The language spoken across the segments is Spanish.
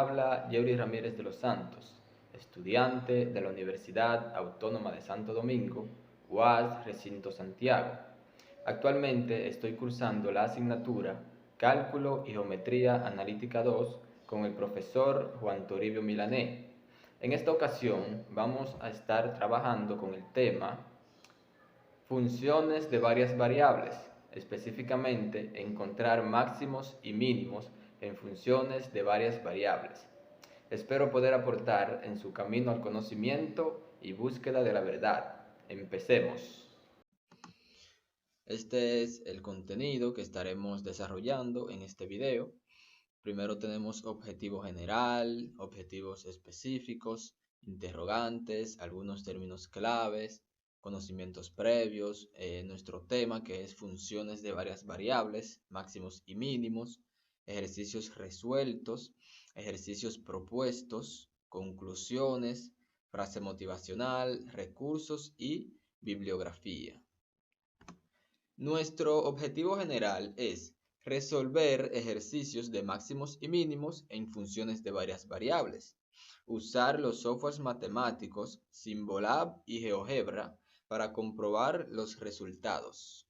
habla Yeury Ramírez de los Santos, estudiante de la Universidad Autónoma de Santo Domingo, UAS Recinto Santiago. Actualmente estoy cursando la asignatura Cálculo y Geometría Analítica 2 con el profesor Juan Toribio Milané. En esta ocasión vamos a estar trabajando con el tema funciones de varias variables, específicamente encontrar máximos y mínimos en funciones de varias variables. Espero poder aportar en su camino al conocimiento y búsqueda de la verdad. Empecemos. Este es el contenido que estaremos desarrollando en este video. Primero tenemos objetivo general, objetivos específicos, interrogantes, algunos términos claves, conocimientos previos, nuestro tema que es funciones de varias variables, máximos y mínimos, ejercicios resueltos, ejercicios propuestos, conclusiones, frase motivacional, recursos y bibliografía. Nuestro objetivo general es resolver ejercicios de máximos y mínimos en funciones de varias variables. Usar los softwares matemáticos Symbolab y GeoGebra para comprobar los resultados.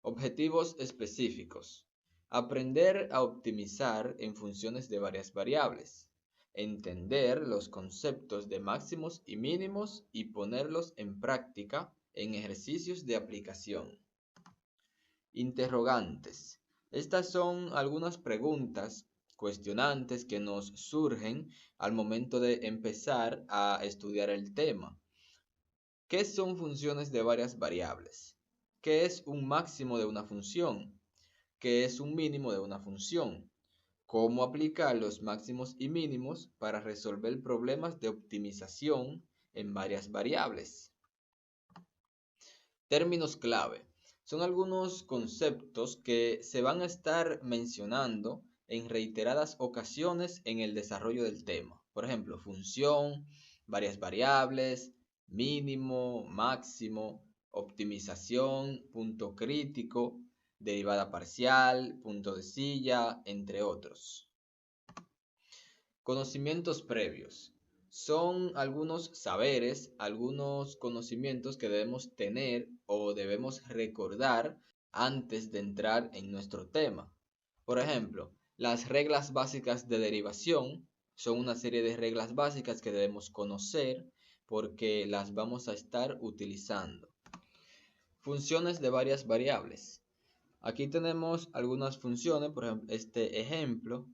Objetivos específicos. Aprender a optimizar en funciones de varias variables. Entender los conceptos de máximos y mínimos y ponerlos en práctica en ejercicios de aplicación. Interrogantes. Estas son algunas preguntas cuestionantes que nos surgen al momento de empezar a estudiar el tema. ¿Qué son funciones de varias variables? ¿Qué es un máximo de una función? ¿Qué es un mínimo de una función? ¿Cómo aplicar los máximos y mínimos para resolver problemas de optimización en varias variables? Términos clave. Son algunos conceptos que se van a estar mencionando en reiteradas ocasiones en el desarrollo del tema. Por ejemplo, función, varias variables, mínimo, máximo, optimización, punto crítico, derivada parcial, punto de silla, entre otros. Conocimientos previos. Son algunos saberes, algunos conocimientos que debemos tener o debemos recordar antes de entrar en nuestro tema. Por ejemplo, las reglas básicas de derivación son una serie de reglas básicas que debemos conocer porque las vamos a estar utilizando. Funciones de varias variables. Aquí tenemos algunas funciones, por ejemplo, este ejemplo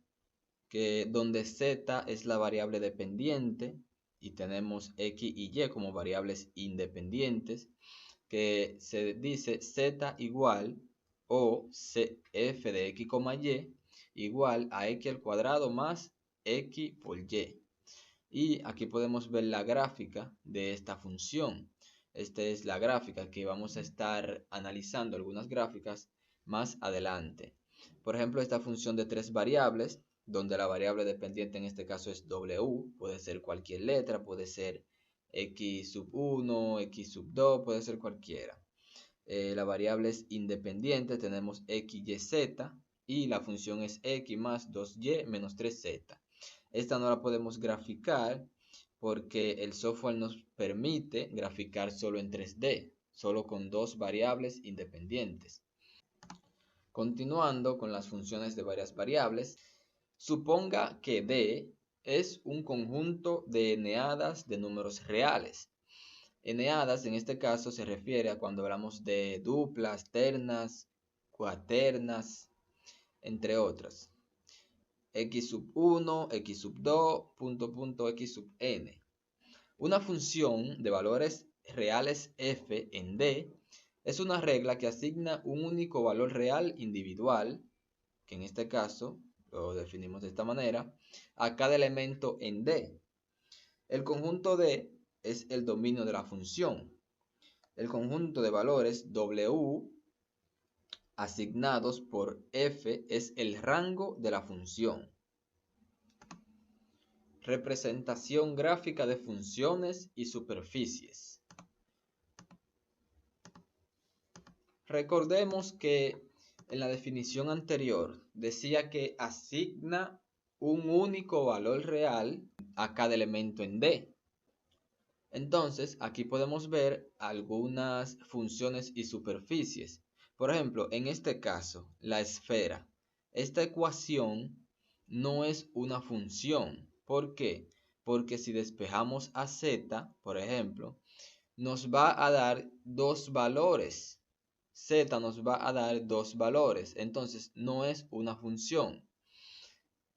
donde z es la variable dependiente y tenemos x y y como variables independientes, que se dice z igual o f de x, y igual a x al cuadrado más x por y. Y aquí podemos ver la gráfica de esta función. Esta es la gráfica que vamos a estar analizando, algunas gráficas más adelante. Por ejemplo, esta función de tres variables, donde la variable dependiente en este caso es w, puede ser cualquier letra, puede ser x sub 1, x sub 2, puede ser cualquiera. La variable es independiente, tenemos x, y, z, y la función es x más 2y menos 3z. Esta no la podemos graficar porque el software nos permite graficar solo en 3D, solo con dos variables independientes. Continuando con las funciones de varias variables, suponga que D es un conjunto de eneadas de números reales. Eneadas en este caso se refiere a cuando hablamos de duplas, ternas, cuaternas, entre otras. X sub 1, x sub 2, x sub n. Una función de valores reales f en D es una regla que asigna un único valor real individual, que en este caso lo definimos de esta manera, a cada elemento en D. El conjunto D es el dominio de la función. El conjunto de valores W asignados por f es el rango de la función. Representación gráfica de funciones y superficies. Recordemos que en la definición anterior decía que asigna un único valor real a cada elemento en D. Entonces, aquí podemos ver algunas funciones y superficies. Por ejemplo, en este caso, la esfera. Esta ecuación no es una función. ¿Por qué? Porque si despejamos a z, por ejemplo, nos va a dar dos valores. Z nos va a dar dos valores. Entonces, no es una función.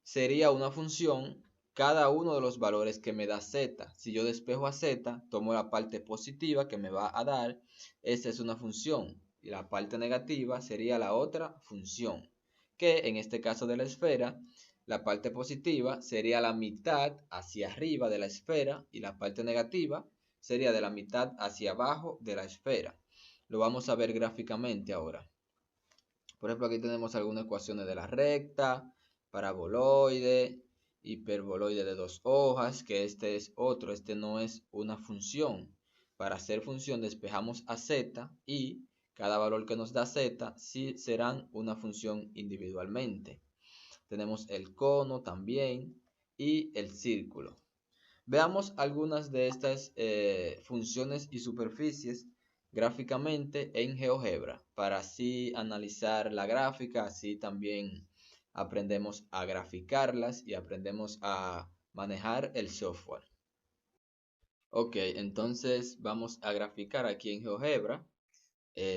Sería una función cada uno de los valores que me da z. Si yo despejo a z, tomo la parte positiva que me va a dar, esa es una función. Y la parte negativa sería la otra función. Que en este caso de la esfera, la parte positiva sería la mitad hacia arriba de la esfera y la parte negativa sería de la mitad hacia abajo de la esfera. Lo vamos a ver gráficamente ahora. Por ejemplo, aquí tenemos algunas ecuaciones de la recta, paraboloide, hiperboloide de dos hojas, que este es otro, este no es una función. Para hacer función despejamos a z y cada valor que nos da z sí serán una función individualmente. Tenemos el cono también y el círculo. Veamos algunas de estas funciones y superficies gráficamente en GeoGebra para así analizar la gráfica, así también aprendemos a graficarlas y aprendemos a manejar el software. Ok, entonces vamos a graficar aquí en GeoGebra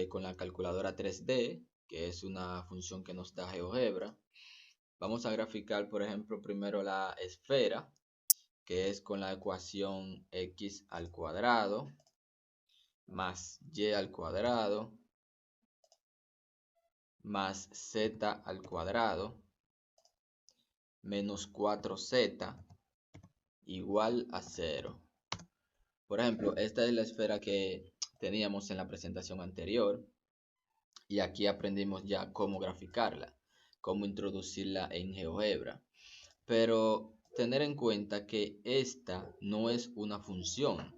con la calculadora 3D, que es una función que nos da GeoGebra. Vamos a graficar, por ejemplo, primero la esfera, que es con la ecuación x al cuadrado más y al cuadrado más z al cuadrado menos 4z igual a 0. Por ejemplo, esta es la esfera que teníamos en la presentación anterior y aquí aprendimos ya cómo graficarla, cómo introducirla en GeoGebra. Pero tener en cuenta que esta no es una función,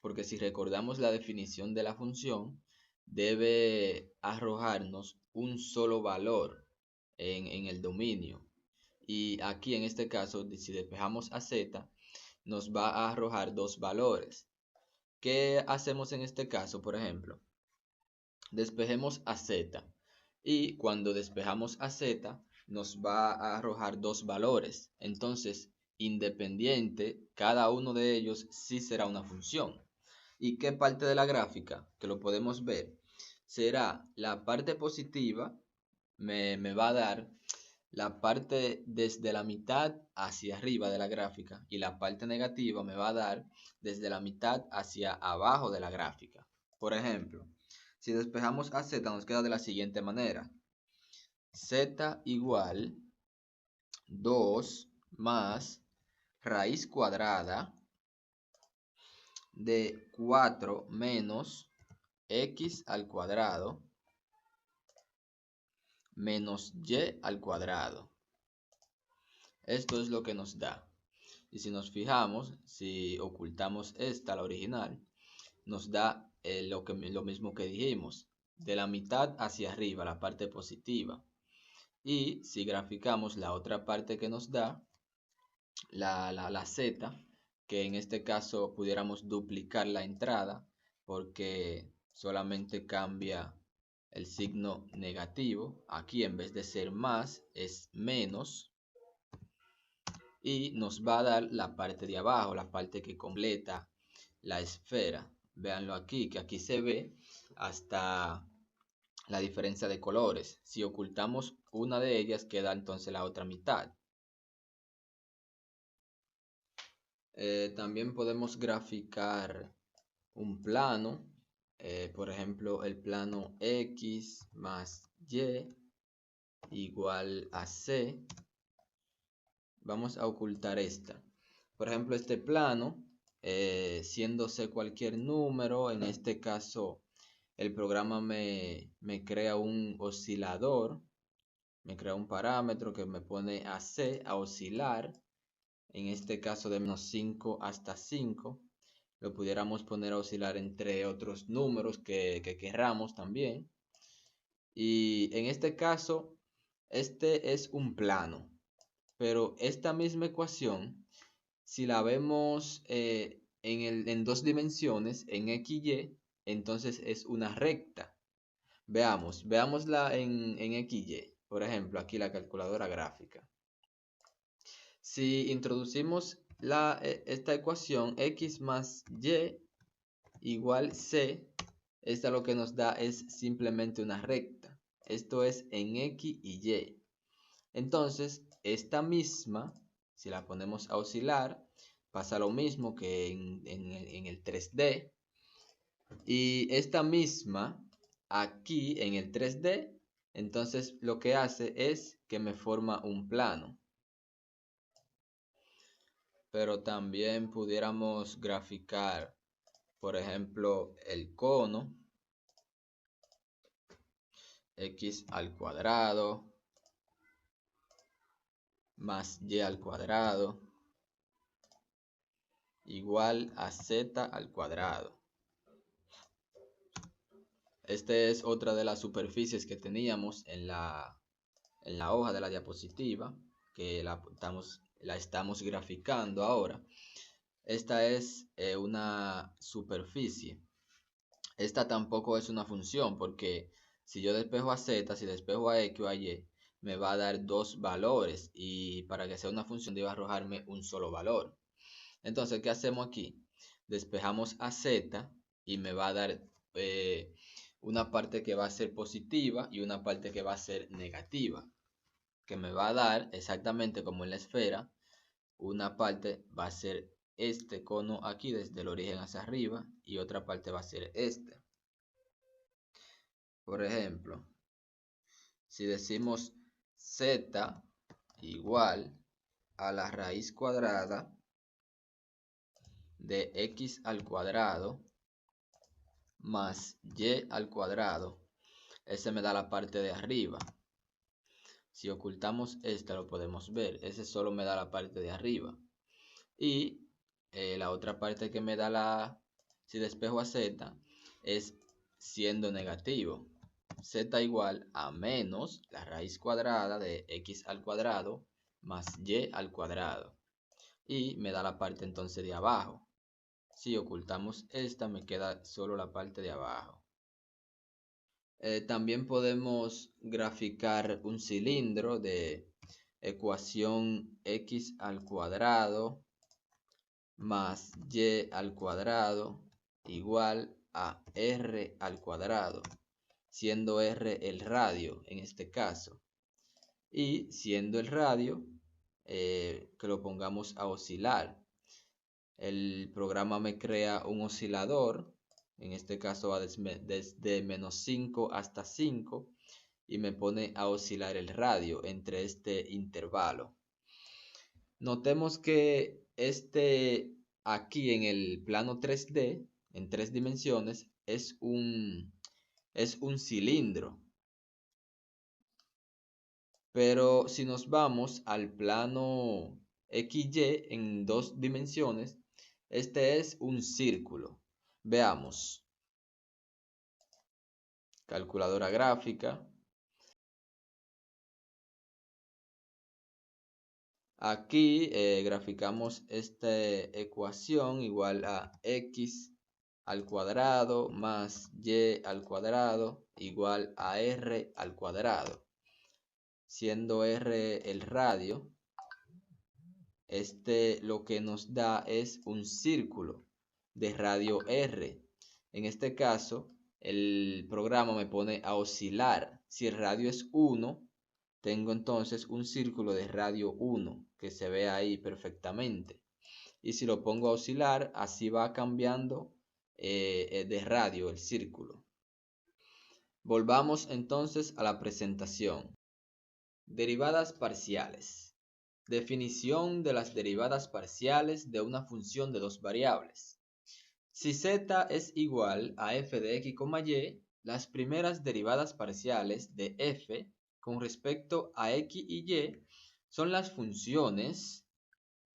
porque si recordamos la definición de la función, debe arrojarnos un solo valor en el dominio. Y aquí en este caso, si despejamos a z, nos va a arrojar dos valores. ¿Qué hacemos en este caso, por ejemplo? Despejemos a z y cuando despejamos a z nos va a arrojar dos valores. Entonces, independiente, cada uno de ellos sí será una función. ¿Y qué parte de la gráfica? Que lo podemos ver. Será la parte positiva, me va a dar la parte desde la mitad hacia arriba de la gráfica y la parte negativa me va a dar desde la mitad hacia abajo de la gráfica. Por ejemplo, si despejamos a z nos queda de la siguiente manera. Z igual 2 más raíz cuadrada de 4 menos x al cuadrado menos y al cuadrado. Esto es lo que nos da. Y si nos fijamos, si ocultamos esta, la original, nos da lo mismo que dijimos, de la mitad hacia arriba, la parte positiva. Y si graficamos la otra parte que nos da, la z, que en este caso pudiéramos duplicar la entrada, porque solamente cambia el signo negativo. Aquí en vez de ser más, es menos. Y nos va a dar la parte de abajo, la parte que completa la esfera. Véanlo aquí, que aquí se ve hasta la diferencia de colores. Si ocultamos una de ellas, queda entonces la otra mitad. También podemos graficar un plano. Por ejemplo, el plano X más Y igual a C. Vamos a ocultar esta. Por ejemplo, este plano, siendo C cualquier número, en este caso el programa me crea un oscilador, me crea un parámetro que me pone a C a oscilar, en este caso de menos 5 hasta 5, lo pudiéramos poner a oscilar entre otros números que querramos también. Y en este caso, este es un plano. Pero esta misma ecuación, si la vemos en dos dimensiones, en x y, entonces es una recta. Veámosla en x y. Por ejemplo, aquí la calculadora gráfica. Si introducimos esta ecuación, x más y igual c, esta lo que nos da es simplemente una recta. Esto es en x y y. Entonces, esta misma, si la ponemos a oscilar, pasa lo mismo que en el 3D. Y esta misma, aquí en el 3D, entonces lo que hace es que me forma un plano. Pero también pudiéramos graficar, por ejemplo, el cono x al cuadrado más y al cuadrado igual a z al cuadrado. Esta es otra de las superficies que teníamos en la hoja de la diapositiva, que la estamos graficando ahora. Esta es una superficie. Esta tampoco es una función, porque si yo despejo a z, si despejo a x o a y, me va a dar dos valores, y para que sea una función debe arrojarme un solo valor. Entonces, ¿qué hacemos aquí? Despejamos a z y me va a dar una parte que va a ser positiva y una parte que va a ser negativa, que me va a dar exactamente como en la esfera. Una parte va a ser este cono aquí desde el origen hacia arriba y otra parte va a ser este. Por ejemplo, si decimos z igual a la raíz cuadrada de x al cuadrado más y al cuadrado, ese me da la parte de arriba. Si ocultamos esta lo podemos ver, ese solo me da la parte de arriba. Y la otra parte que me da si despejo a z, es siendo negativo. Z igual a menos la raíz cuadrada de x al cuadrado más y al cuadrado. Y me da la parte entonces de abajo. Si ocultamos esta, me queda solo la parte de abajo. También podemos graficar un cilindro de ecuación x al cuadrado más y al cuadrado igual a r al cuadrado, siendo r el radio en este caso, y siendo el radio que lo pongamos a oscilar. El programa me crea un oscilador, en este caso va desde menos 5 hasta 5, y me pone a oscilar el radio entre este intervalo. Notemos que aquí en el plano 3D, en 3 dimensiones, es un cilindro. Pero si nos vamos al plano XY en 2 dimensiones, este es un círculo. Veamos. Calculadora gráfica. Aquí graficamos esta ecuación igual a x al cuadrado más y al cuadrado igual a r al cuadrado. Siendo r el radio, lo que nos da es un círculo de radio r. En este caso, el programa me pone a oscilar. Si el radio es 1, tengo entonces un círculo de radio 1 que se ve ahí perfectamente. Y si lo pongo a oscilar, así va cambiando de radio el círculo. Volvamos entonces a la presentación. Derivadas parciales. Definición de las derivadas parciales de una función de dos variables. Si z es igual a f de x, y, las primeras derivadas parciales de f con respecto a x y y son las funciones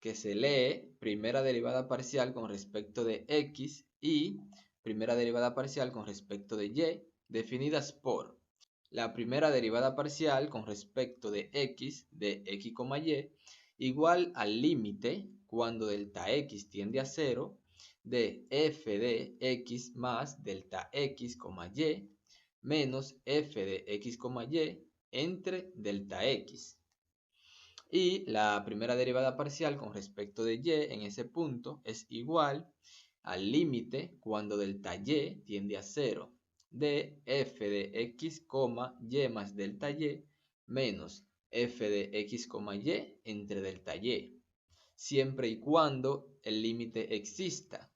que se lee primera derivada parcial con respecto de x y primera derivada parcial con respecto de y, definidas por la primera derivada parcial con respecto de x y igual al límite cuando delta x tiende a 0 de f de x más delta x, y menos f de x, y entre delta x. Y la primera derivada parcial con respecto de y en ese punto es igual al límite cuando delta y tiende a 0 de f de x, y más delta y menos f de x, y entre delta y, siempre y cuando el límite exista.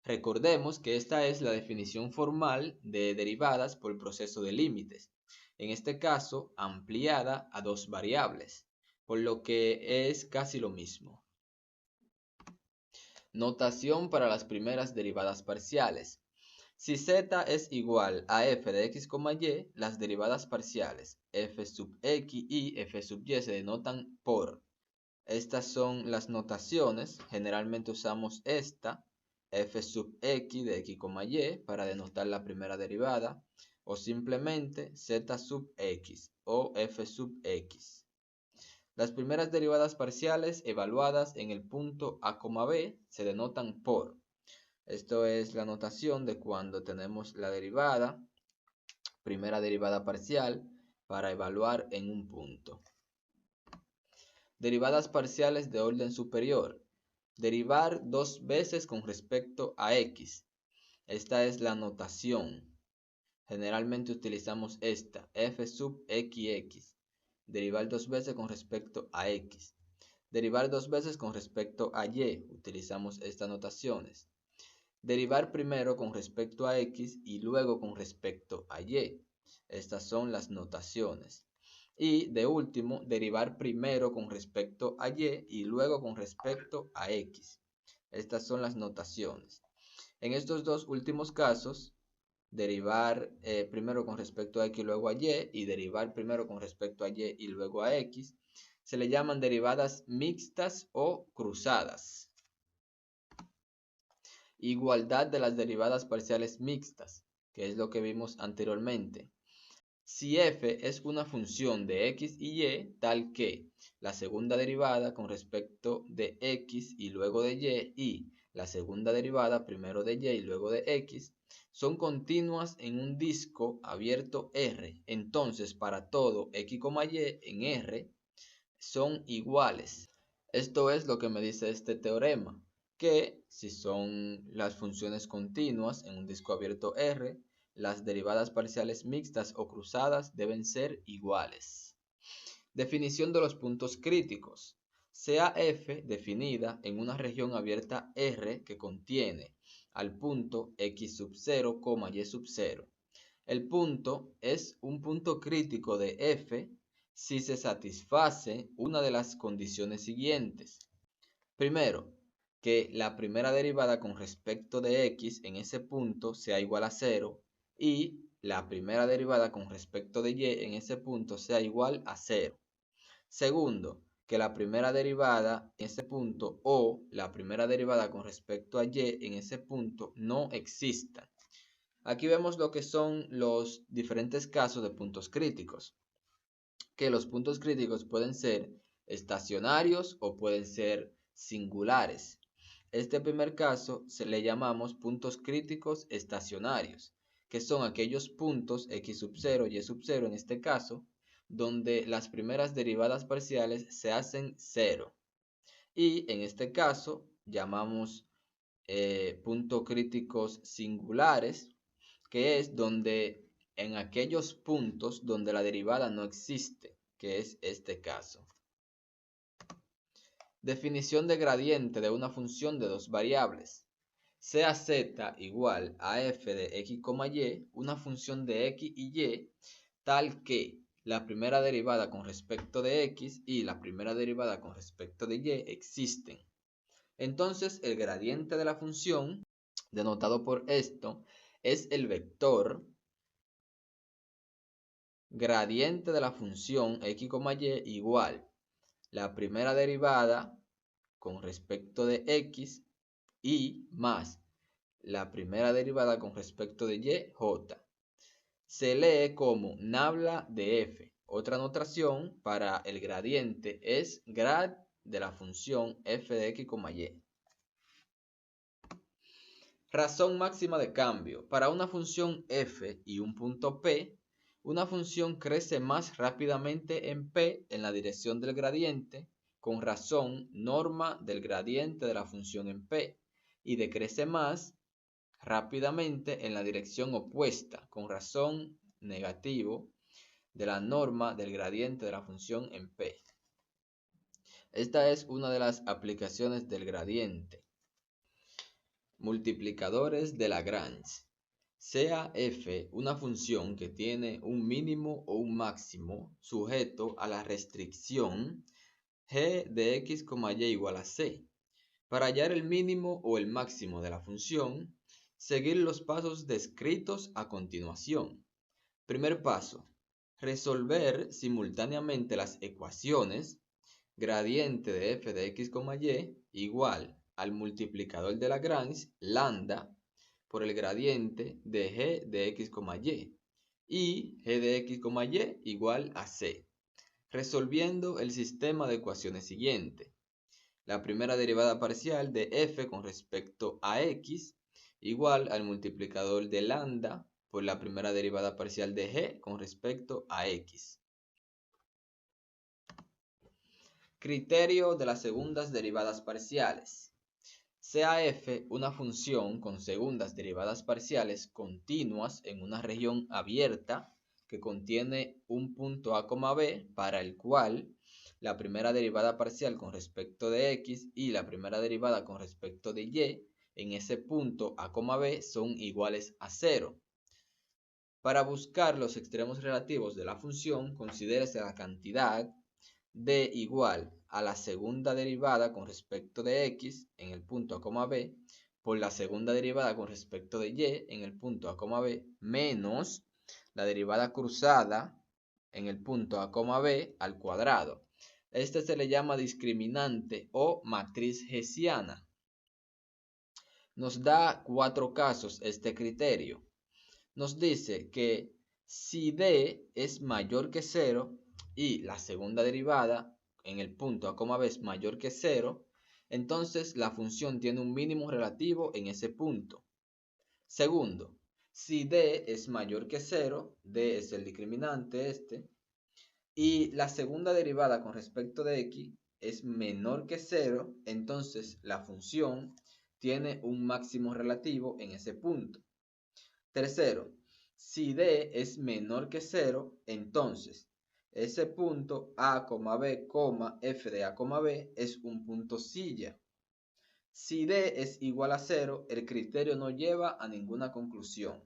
Recordemos que esta es la definición formal de derivadas por proceso de límites, en este caso ampliada a dos variables, por lo que es casi lo mismo. Notación para las primeras derivadas parciales. Si z es igual a f de x, y, las derivadas parciales f sub x y f sub y se denotan por. Estas son las notaciones. Generalmente usamos esta, f sub x de x, y, para denotar la primera derivada, o simplemente z sub x o f sub x. Las primeras derivadas parciales evaluadas en el punto a, b se denotan por. Esto es la notación de cuando tenemos la derivada, primera derivada parcial, para evaluar en un punto. Derivadas parciales de orden superior. Derivar dos veces con respecto a x. Esta es la notación. Generalmente utilizamos esta, f sub xx. Derivar dos veces con respecto a x. Derivar dos veces con respecto a y. Utilizamos estas notaciones. Derivar primero con respecto a x y luego con respecto a y. Estas son las notaciones. Y de último, derivar primero con respecto a y y luego con respecto a x. Estas son las notaciones. En estos dos últimos casos, derivar primero con respecto a x y luego a y derivar primero con respecto a y y luego a x, se le llaman derivadas mixtas o cruzadas. Igualdad de las derivadas parciales mixtas, que es lo que vimos anteriormente. Si f es una función de x y y, tal que la segunda derivada con respecto de x y luego de y la segunda derivada primero de y luego de x, son continuas en un disco abierto R, entonces para todo x, y en R son iguales. Esto es lo que me dice este teorema, que si son las funciones continuas en un disco abierto R, las derivadas parciales mixtas o cruzadas deben ser iguales. Definición de los puntos críticos. Sea f definida en una región abierta R que contiene al punto x sub 0, y sub 0. El punto es un punto crítico de f si se satisface una de las condiciones siguientes. Primero, que la primera derivada con respecto de x en ese punto sea igual a 0 y la primera derivada con respecto de y en ese punto sea igual a 0. Segundo, que la primera derivada en ese punto o la primera derivada con respecto a y en ese punto no existan. Aquí vemos lo que son los diferentes casos de puntos críticos. Que los puntos críticos pueden ser estacionarios o pueden ser singulares. Este primer caso se le llamamos puntos críticos estacionarios, que son aquellos puntos x sub 0, y sub 0 en este caso, donde las primeras derivadas parciales se hacen 0. Y en este caso llamamos puntos críticos singulares, que es donde en aquellos puntos donde la derivada no existe, que es este caso. Definición de gradiente de una función de dos variables. Sea z igual a f de x, y, una función de x y y, tal que la primera derivada con respecto de x y la primera derivada con respecto de y existen. Entonces el gradiente de la función, denotado por esto, es el vector gradiente de la función x, y igual la primera derivada con respecto de x y más la primera derivada con respecto de y, j. se lee como nabla de f. Otra notación para el gradiente es grad de la función f de x, y. Razón máxima de cambio. Para una función f y un punto P, una función crece más rápidamente en P en la dirección del gradiente, con razón norma del gradiente de la función en P, y decrece más rápidamente en la dirección opuesta, con razón negativo de la norma del gradiente de la función en P. Esta es una de las aplicaciones del gradiente. Multiplicadores de Lagrange. Sea f una función que tiene un mínimo o un máximo sujeto a la restricción g de x, y igual a c. Para hallar el mínimo o el máximo de la función, seguir los pasos descritos a continuación. Primer paso: resolver simultáneamente las ecuaciones gradiente de f de x, y igual al multiplicador de Lagrange lambda por el gradiente de g de x, y g de x, y igual a c, resolviendo el sistema de ecuaciones siguiente. La primera derivada parcial de f con respecto a x igual al multiplicador de lambda por la primera derivada parcial de g con respecto a x. Criterio de las segundas derivadas parciales. Sea f una función con segundas derivadas parciales continuas en una región abierta que contiene un punto a, b para el cual la primera derivada parcial con respecto de x y la primera derivada con respecto de y en ese punto a, b son iguales a 0. Para buscar los extremos relativos de la función, considérese la cantidad d igual a la segunda derivada con respecto de x en el punto a, b por la segunda derivada con respecto de y en el punto a, b menos la derivada cruzada en el punto a, b al cuadrado. Este se le llama discriminante o matriz hessiana. Nos da 4 casos este criterio. Nos dice que si d es mayor que 0 y la segunda derivada en el punto a, b es mayor que 0, entonces la función tiene un mínimo relativo en ese punto. Segundo, si d es mayor que 0, d es el discriminante y la segunda derivada con respecto de x es menor que 0, entonces la función tiene un máximo relativo en ese punto. Tercero, si d es menor que 0, entonces ese punto a, b, f de a, b es un punto silla. Si d es igual a 0, el criterio no lleva a ninguna conclusión.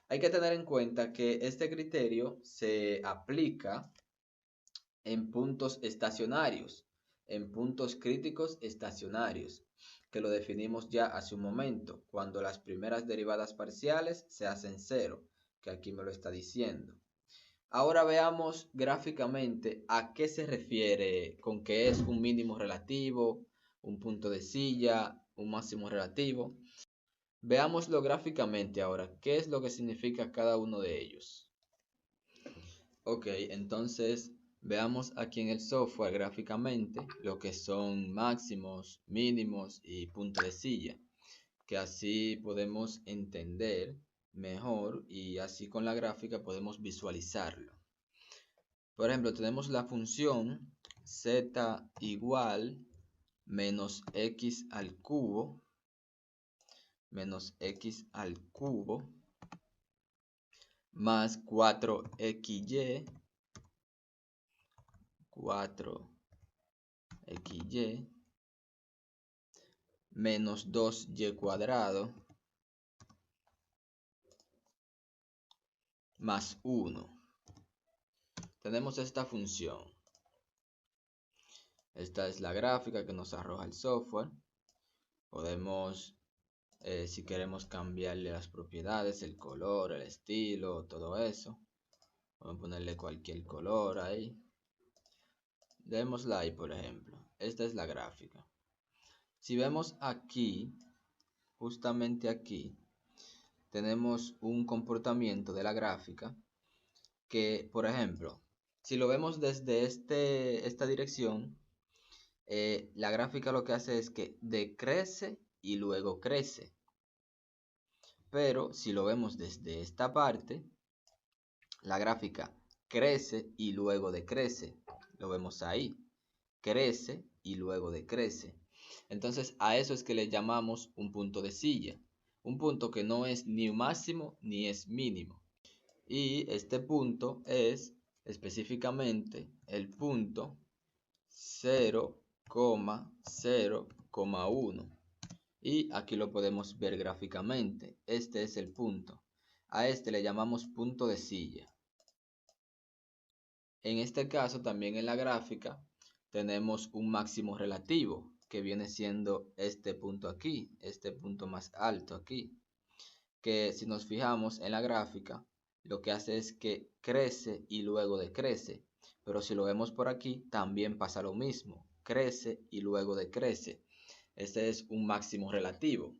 Hay que tener en cuenta que este criterio se aplica en puntos estacionarios, en puntos críticos estacionarios, que lo definimos ya hace un momento, cuando las primeras derivadas parciales se hacen 0, que aquí me lo está diciendo. Ahora veamos gráficamente a qué se refiere con que es un mínimo relativo, un punto de silla, un máximo relativo. Veámoslo gráficamente ahora, qué es lo que significa cada uno de ellos. Ok, entonces veamos aquí en el software gráficamente lo que son máximos, mínimos y punto de silla, que así podemos entender mejor y así con la gráfica podemos visualizarlo. Por ejemplo, tenemos la función z igual menos x al cubo más 4xy menos 2y cuadrado más 1. Tenemos esta función. Esta es la gráfica que nos arroja el software. Podemos, si queremos cambiarle las propiedades, el color, el estilo, todo eso. Vamos a ponerle cualquier color ahí. Démosla ahí, por ejemplo. Esta es la gráfica. Si vemos aquí, justamente aquí, tenemos un comportamiento de la gráfica que, por ejemplo, si lo vemos desde esta dirección, la gráfica lo que hace es que decrece y luego crece. Pero si lo vemos desde esta parte, la gráfica crece y luego decrece. Lo vemos ahí. Crece y luego decrece. Entonces a eso es que le llamamos un punto de silla. Un punto que no es ni máximo ni es mínimo. Y este punto es específicamente el punto 0,0,1. Y aquí lo podemos ver gráficamente. Este es el punto. A este le llamamos punto de silla. En este caso, también en la gráfica, tenemos un máximo relativo, que viene siendo este punto aquí, este punto más alto aquí. Que si nos fijamos en la gráfica, lo que hace es que crece y luego decrece. Pero si lo vemos por aquí, también pasa lo mismo. Crece y luego decrece. Este es un máximo relativo.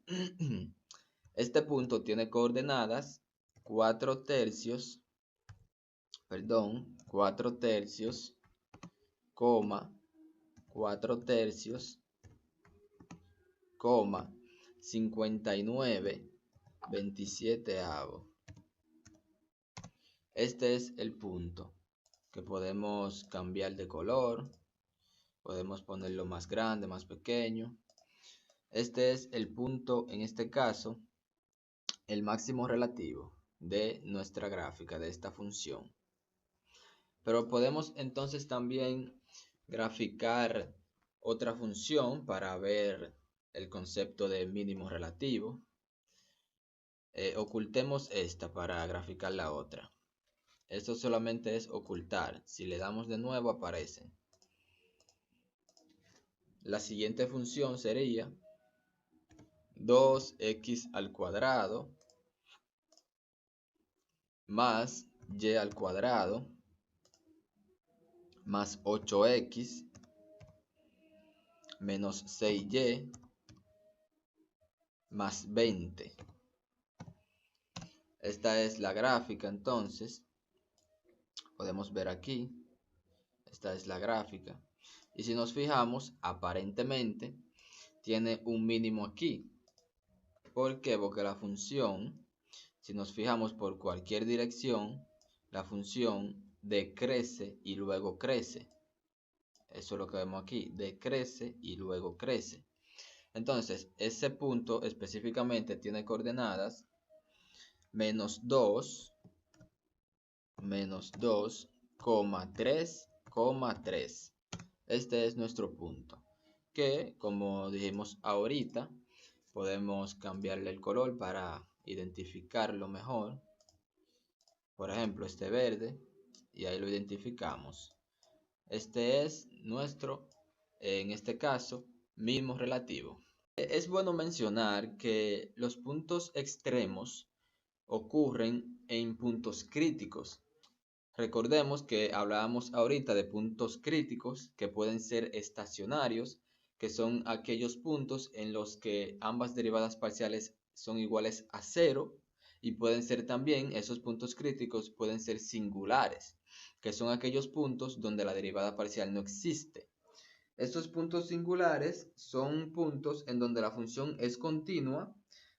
Este punto tiene coordenadas 4 tercios, 4 tercios, 59, 27avo. Este es el punto que podemos cambiar de color. Podemos ponerlo más grande, más pequeño. Este es el punto, en este caso, el máximo relativo de nuestra gráfica, de esta función. Pero podemos entonces también graficar otra función para ver el concepto de mínimo relativo. Ocultemos esta para graficar la otra. Esto solamente es ocultar. Si le damos de nuevo aparece. La siguiente función sería 2x al cuadrado más y al cuadrado más 8x menos 6y más 20. Esta es la gráfica, entonces podemos ver aquí. Esta es la gráfica. Y si nos fijamos, aparentemente tiene un mínimo aquí. ¿Por qué? Porque la función, si nos fijamos por cualquier dirección, la función decrece y luego crece. Eso es lo que vemos aquí, decrece y luego crece. Entonces, ese punto específicamente tiene coordenadas menos 2, 3,3. Este es nuestro punto, que como dijimos ahorita, podemos cambiarle el color para identificarlo mejor. Por ejemplo, este verde, y ahí lo identificamos. Este es nuestro, en este caso, mínimo relativo. Es bueno mencionar que los puntos extremos ocurren en puntos críticos. Recordemos que hablábamos ahorita de puntos críticos que pueden ser estacionarios, que son aquellos puntos en los que ambas derivadas parciales son iguales a 0, y pueden ser también, esos puntos críticos pueden ser singulares, que son aquellos puntos donde la derivada parcial no existe. Estos puntos singulares son puntos en donde la función es continua,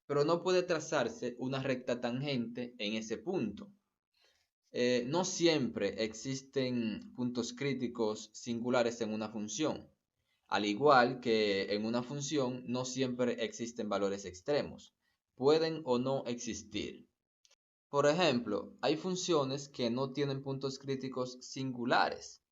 pero no puede trazarse una recta tangente en ese punto. No siempre existen puntos críticos singulares en una función, al igual que en una función no siempre existen valores extremos, pueden o no existir. Por ejemplo, hay funciones que no tienen puntos críticos singulares.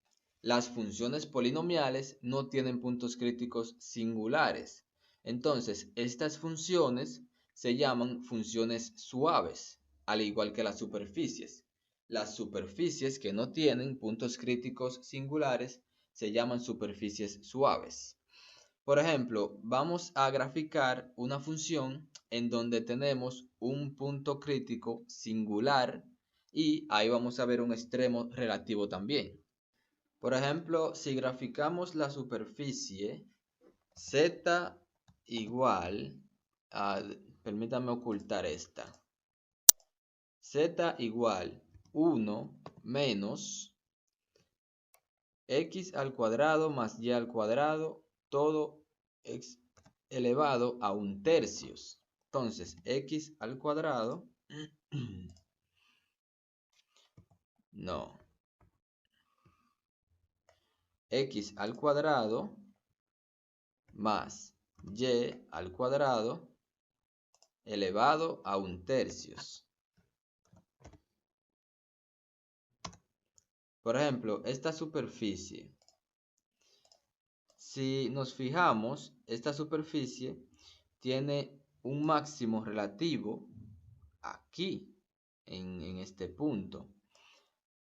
Las funciones polinomiales no tienen puntos críticos singulares. Entonces, estas funciones se llaman funciones suaves, al igual que las superficies. Las superficies que no tienen puntos críticos singulares se llaman superficies suaves. Por ejemplo, vamos a graficar una función en donde tenemos un punto crítico singular y ahí vamos a ver un extremo relativo también. Por ejemplo, si graficamos la superficie z igual a, permítanme ocultar esta. Z igual 1 menos x al cuadrado más y al cuadrado, todo x elevado a 1/3. Entonces, x al cuadrado, no, x al cuadrado más y al cuadrado elevado a 1/3. Por ejemplo, esta superficie, si nos fijamos, esta superficie tiene un máximo relativo aquí, en este punto.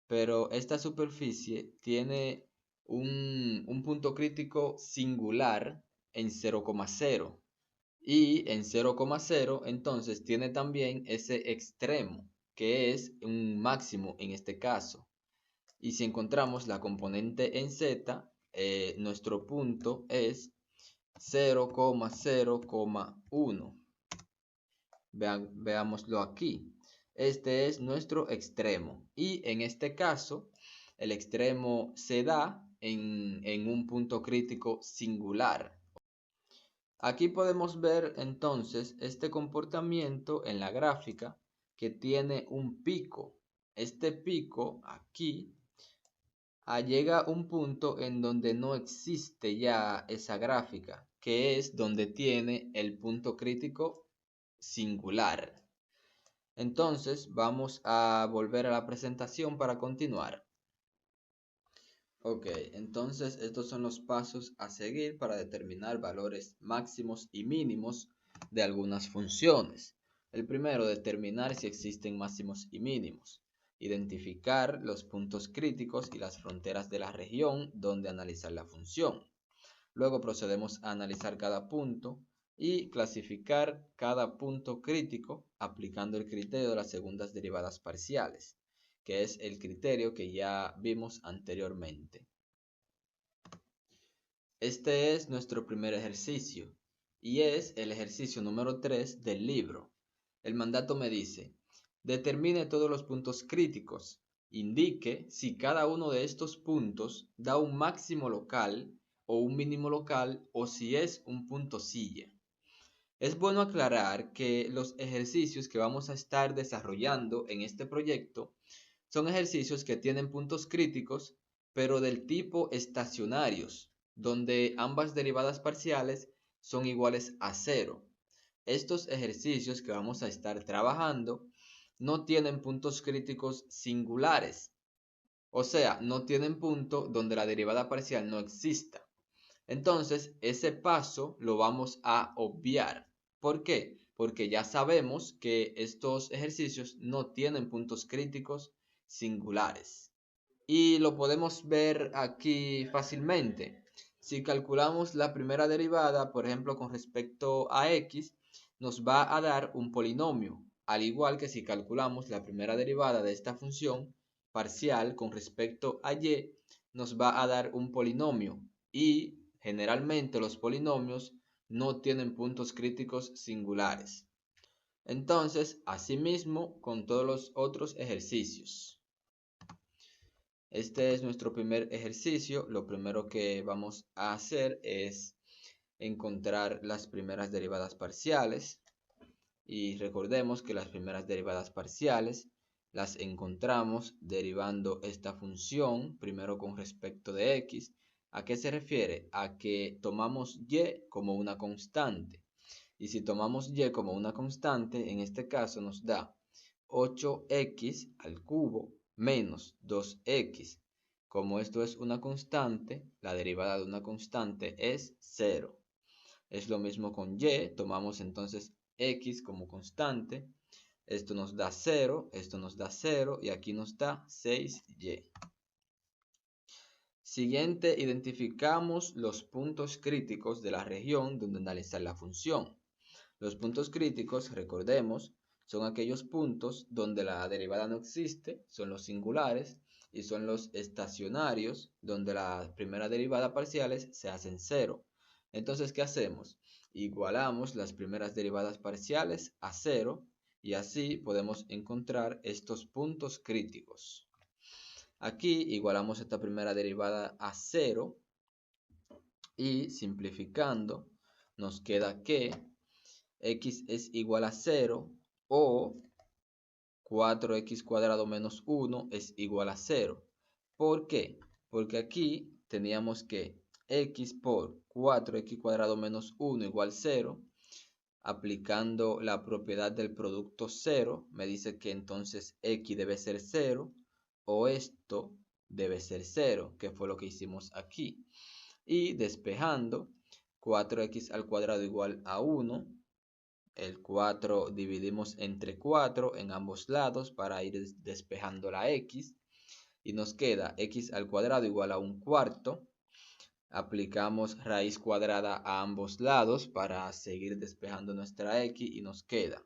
Pero esta superficie tiene un punto crítico singular en 0,0. Y en 0,0 entonces tiene también ese extremo, que es un máximo en este caso. Y si encontramos la componente en z, nuestro punto es 0,0,1. Veámoslo aquí. Este es nuestro extremo. Y en este caso, el extremo se da en un punto crítico singular. Aquí podemos ver entonces este comportamiento en la gráfica que tiene un pico. Este pico aquí llega a un punto en donde no existe ya esa gráfica, que es donde tiene el punto crítico singular. Entonces vamos a volver a la presentación para continuar. Ok, entonces estos son los pasos a seguir para determinar valores máximos y mínimos de algunas funciones. El primero, determinar si existen máximos y mínimos. Identificar los puntos críticos y las fronteras de la región donde analizar la función. Luego procedemos a analizar cada punto y clasificar cada punto crítico aplicando el criterio de las segundas derivadas parciales, que es el criterio que ya vimos anteriormente. Este es nuestro primer ejercicio y es el ejercicio número 3 del libro. El mandato me dice: determine todos los puntos críticos, indique si cada uno de estos puntos da un máximo local o un mínimo local o si es un punto silla. Es bueno aclarar que los ejercicios que vamos a estar desarrollando en este proyecto son ejercicios que tienen puntos críticos, pero del tipo estacionarios, donde ambas derivadas parciales son iguales a 0. Estos ejercicios que vamos a estar trabajando no tienen puntos críticos singulares, o sea, no tienen punto donde la derivada parcial no exista. Entonces, ese paso lo vamos a obviar. ¿Por qué? Porque ya sabemos que estos ejercicios no tienen puntos críticos singulares. Y lo podemos ver aquí fácilmente. Si calculamos la primera derivada, por ejemplo, con respecto a x, nos va a dar un polinomio. Al igual que si calculamos la primera derivada de esta función parcial con respecto a y, nos va a dar un polinomio. Y generalmente los polinomios no tienen puntos críticos singulares. Entonces, asimismo con todos los otros ejercicios. Este es nuestro primer ejercicio. Lo primero que vamos a hacer es encontrar las primeras derivadas parciales. Y recordemos que las primeras derivadas parciales las encontramos derivando esta función primero con respecto de x. ¿A qué se refiere? A que tomamos y como una constante. Y si tomamos y como una constante, en este caso nos da 8x al cubo menos 2x. Como esto es una constante, la derivada de una constante es 0. Es lo mismo con y, tomamos entonces x como constante. Esto nos da 0, esto nos da 0 y aquí nos da 6y. Siguiente, identificamos los puntos críticos de la región donde analizar la función. Los puntos críticos, recordemos, son aquellos puntos donde la derivada no existe, son los singulares, y son los estacionarios, donde las primeras derivadas parciales se hacen 0. Entonces, ¿qué hacemos? Igualamos las primeras derivadas parciales a 0 y así podemos encontrar estos puntos críticos. Aquí igualamos esta primera derivada a 0 y simplificando nos queda que x es igual a 0 o 4x cuadrado menos 1 es igual a 0. ¿Por qué? Porque aquí teníamos que x por 4x cuadrado menos 1 igual 0. Aplicando la propiedad del producto 0, me dice que entonces x debe ser 0 o esto debe ser 0, que fue lo que hicimos aquí. Y despejando, 4x al cuadrado igual a 1. El 4 dividimos entre 4 en ambos lados para ir despejando la x. Y nos queda x al cuadrado igual a 1/4. Aplicamos raíz cuadrada a ambos lados para seguir despejando nuestra x y nos queda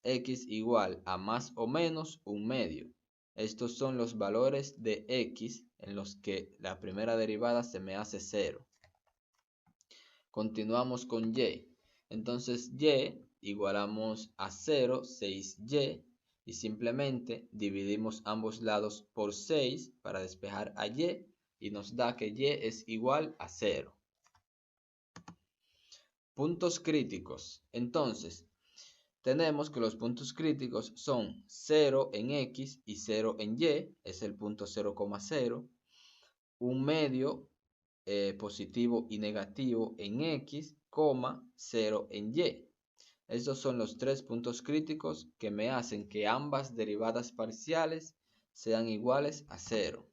x igual a más o menos 1/2. Estos son los valores de x en los que la primera derivada se me hace 0. Continuamos con y. Entonces y igualamos a 0, 6y. Y simplemente dividimos ambos lados por 6 para despejar a y. Y nos da que y es igual a 0. Puntos críticos. Entonces, tenemos que los puntos críticos son 0 en x y 0 en y. Es el punto 0,0. Un medio positivo y negativo en x, 0 en y. Estos son los tres puntos críticos que me hacen que ambas derivadas parciales sean iguales a 0.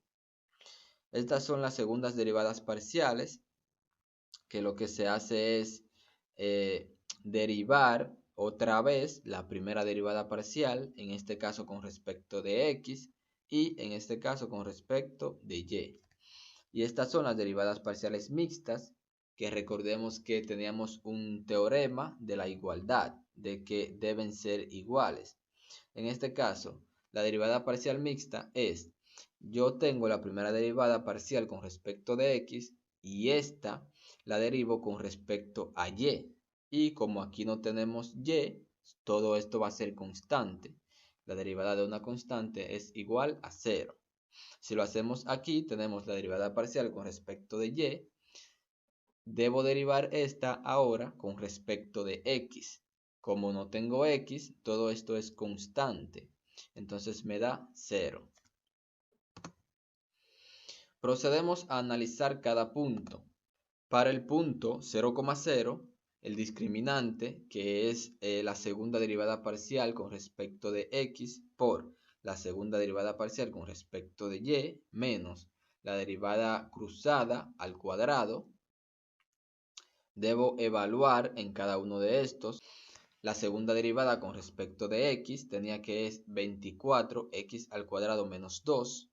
Estas son las segundas derivadas parciales, que lo que se hace es derivar otra vez la primera derivada parcial, en este caso con respecto de x y en este caso con respecto de y. Y estas son las derivadas parciales mixtas, que recordemos que teníamos un teorema de la igualdad, de que deben ser iguales. En este caso, la derivada parcial mixta es, yo tengo la primera derivada parcial con respecto de x y esta la derivo con respecto a y. Y como aquí no tenemos y, todo esto va a ser constante. La derivada de una constante es igual a 0. Si lo hacemos aquí, tenemos la derivada parcial con respecto de y. Debo derivar esta ahora con respecto de x. Como no tengo x, todo esto es constante. Entonces me da 0. Procedemos a analizar cada punto. Para el punto 0,0, el discriminante, que es la segunda derivada parcial con respecto de x por la segunda derivada parcial con respecto de y, menos la derivada cruzada al cuadrado. Debo evaluar en cada uno de estos. La segunda derivada con respecto de x tenía que es 24x al cuadrado menos 2.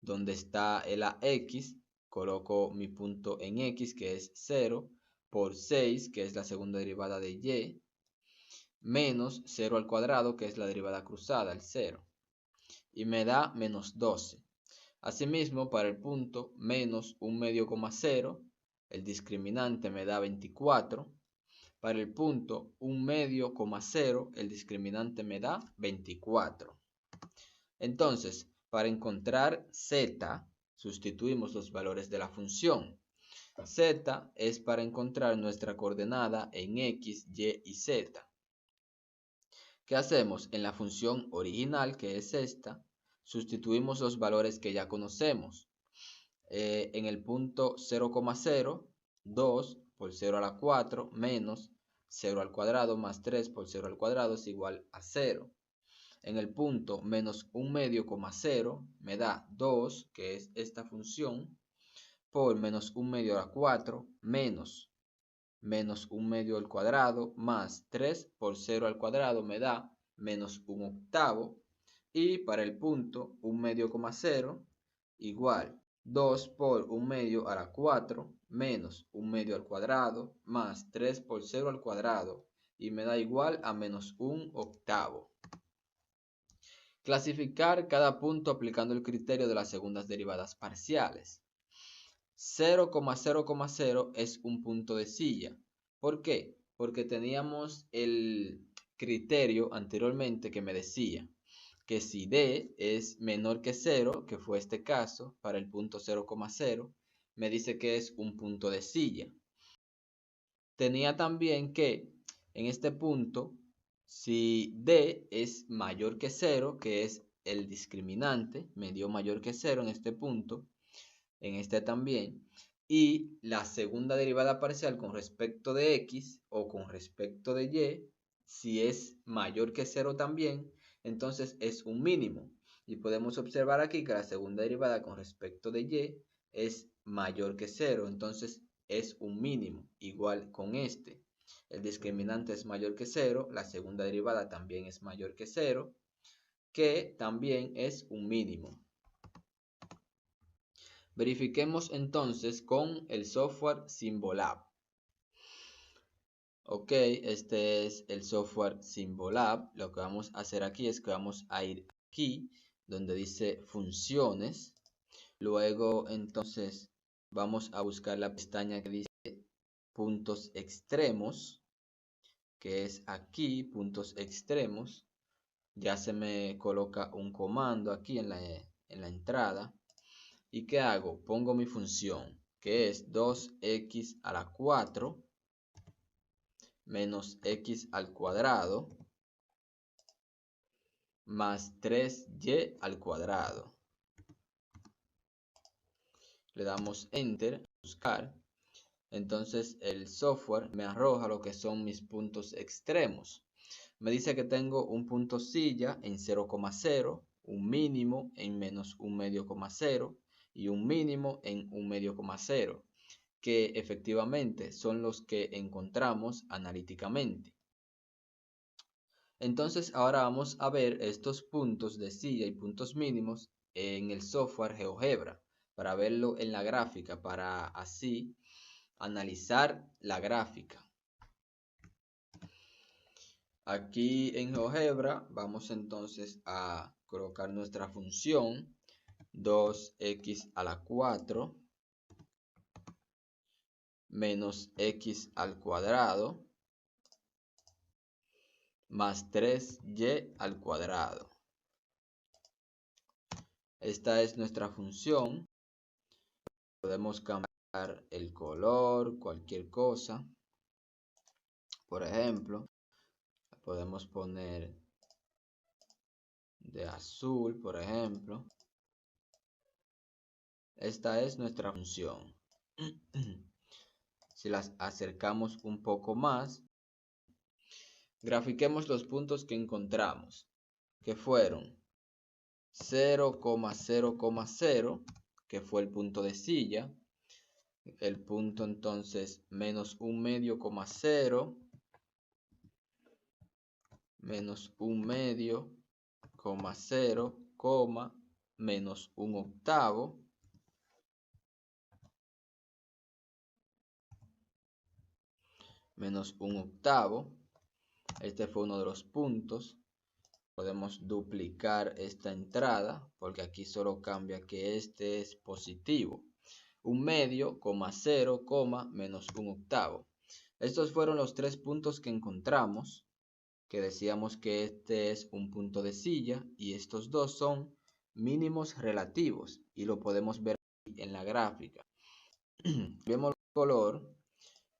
Donde está el ax, coloco mi punto en x, que es 0, por 6, que es la segunda derivada de y, menos 0 al cuadrado, que es la derivada cruzada, el 0. Y me da menos 12. Asimismo, para el punto menos 1/2,0, el discriminante me da 24. Para el punto 1/2,0, el discriminante me da 24. Entonces, para encontrar z, sustituimos los valores de la función. Z es para encontrar nuestra coordenada en x, y y z. ¿Qué hacemos? En la función original, que es esta, sustituimos los valores que ya conocemos. En el punto 0,0, 2 por 0 a la 4 menos 0 al cuadrado más 3 por 0 al cuadrado es igual a 0. En el punto menos 1/2,0 me da 2, que es esta función, por menos 1/2 a la 4 menos 1/2 al cuadrado más 3 por 0 al cuadrado me da menos 1/8. Y para el punto 1/2,0 igual 2 por 1/2 a la 4 menos 1/2 al cuadrado más 3 por 0 al cuadrado y me da igual a menos 1/8. Clasificar cada punto aplicando el criterio de las segundas derivadas parciales. 0,0,0 es un punto de silla. ¿Por qué? Porque teníamos criterio anteriormente que me decía que si D es menor que 0, que fue este caso, para el punto 0,0, me dice que es un punto de silla. Tenía también que en este punto, si D es mayor que 0, que es el discriminante, me dio mayor que 0 en este punto, en este también, y la segunda derivada parcial con respecto de x o con respecto de y, si es mayor que 0 también, entonces es un mínimo. Y podemos observar aquí que la segunda derivada con respecto de y es mayor que 0, entonces es un mínimo, igual con este. El discriminante es mayor que 0, la segunda derivada también es mayor que 0, que también es un mínimo. Verifiquemos entonces con el software Symbolab. Ok, este es el software Symbolab. Lo que vamos a hacer aquí es que vamos a ir aquí donde dice funciones. Luego entonces vamos a buscar la pestaña que dice puntos extremos, que es aquí, puntos extremos. Ya se me coloca un comando aquí en la entrada. ¿Y qué hago? Pongo mi función, que es 2x a la 4 menos x al cuadrado más 3y al cuadrado. Le damos Enter, buscar. Entonces el software me arroja lo que son mis puntos extremos. Me dice que tengo un punto silla en 0,0, un mínimo en menos un medio coma 0 y un mínimo en un medio coma 0, que efectivamente son los que encontramos analíticamente. Entonces ahora vamos a ver estos puntos de silla y puntos mínimos en el software GeoGebra para verlo en la gráfica, para así analizar la gráfica. Aquí en GeoGebra vamos entonces a colocar nuestra función 2x a la 4 menos x al cuadrado más 3y al cuadrado. Esta es nuestra función. Podemos cambiar el color, cualquier cosa. Por ejemplo, podemos poner de azul, por ejemplo. Esta es nuestra función. Si las acercamos un poco más, grafiquemos los puntos que encontramos, que fueron 0,0,0, que fue el punto de silla, el punto entonces menos un medio coma 0, menos un medio coma 0, coma, menos un octavo, menos un octavo. Este fue uno de los puntos. Podemos duplicar esta entrada porque aquí solo cambia que este es positivo. Un medio, coma 0, coma, menos un octavo. Estos fueron los tres puntos que encontramos, que decíamos que este es un punto de silla y estos dos son mínimos relativos y lo podemos ver en la gráfica. Vemos el color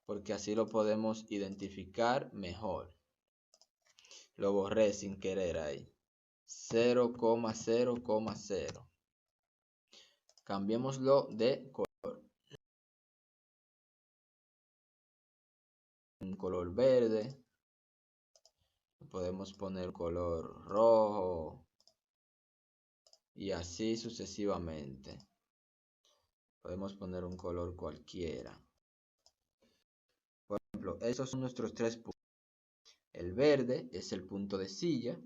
porque así lo podemos identificar mejor. Lo borré sin querer ahí. 0,0,0. Cambiémoslo de color. Un color verde. Podemos poner color rojo. Y así sucesivamente. Podemos poner un color cualquiera. Por ejemplo, esos son nuestros tres puntos. El verde es el punto de silla.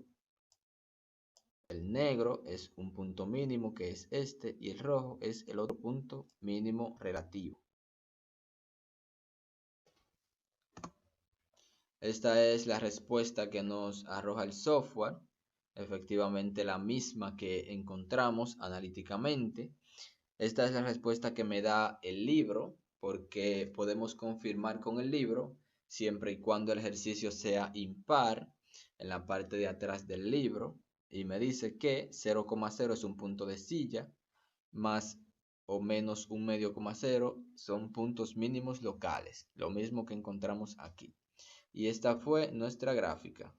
El negro es un punto mínimo que es este. Y el rojo es el otro punto mínimo relativo. Esta es la respuesta que nos arroja el software. Efectivamente la misma que encontramos analíticamente. Esta es la respuesta que me da el libro, porque podemos confirmar con el libro siempre y cuando el ejercicio sea impar. en la parte de atrás del libro y me dice que 0,0 es un punto de silla, más o menos un medio coma cero son puntos mínimos locales, lo mismo que encontramos aquí. Y esta fue nuestra gráfica.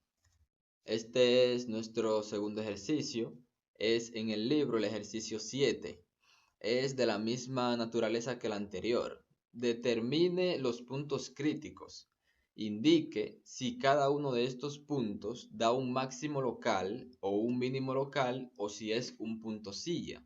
Este es nuestro segundo ejercicio, es en el libro el ejercicio 7. Es de la misma naturaleza que el anterior. Determine los puntos críticos. Indique si cada uno de estos puntos da un máximo local o un mínimo local o si es un punto silla.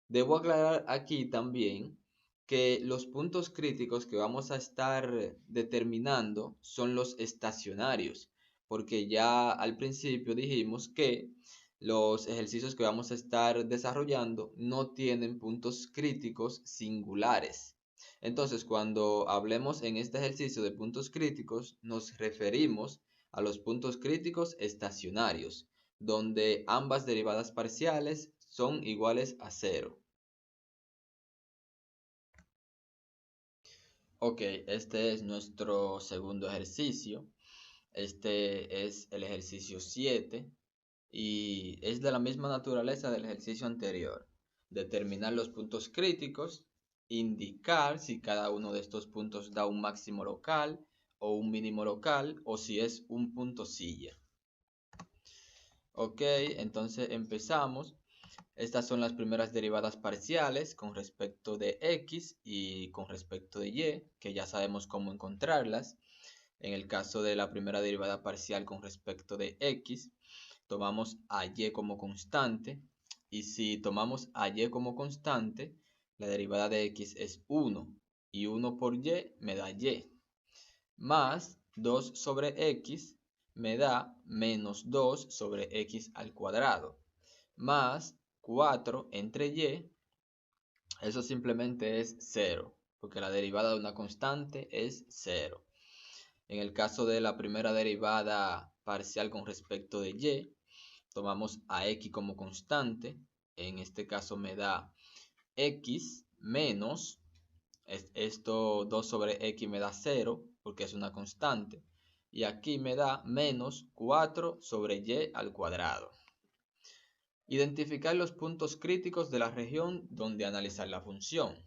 Debo aclarar aquí también que los puntos críticos que vamos a estar determinando son los estacionarios, porque ya al principio dijimos que los ejercicios que vamos a estar desarrollando no tienen puntos críticos singulares. Entonces, cuando hablemos en este ejercicio de puntos críticos, nos referimos a los puntos críticos estacionarios, donde ambas derivadas parciales son iguales a 0. Ok, este es nuestro segundo ejercicio. Este es el ejercicio 7 y es de la misma naturaleza del ejercicio anterior. Determinar los puntos críticos, indicar si cada uno de estos puntos da un máximo local o un mínimo local o si es un punto silla. Ok, entonces empezamos. Estas son las primeras derivadas parciales con respecto de x y con respecto de y, que ya sabemos cómo encontrarlas. En el caso de la primera derivada parcial con respecto de x, tomamos a y como constante. Y si tomamos a y como constante, la derivada de x es 1. Y 1 por y me da y. Más 2 sobre x me da menos 2 sobre x al cuadrado. Más 4 entre y, eso simplemente es 0, porque la derivada de una constante es 0. En el caso de la primera derivada parcial con respecto de y, tomamos a x como constante. En este caso me da x menos, esto 2 sobre x me da 0, porque es una constante. Y aquí me da menos 4 sobre y al cuadrado. Identificar los puntos críticos de la región donde analizar la función.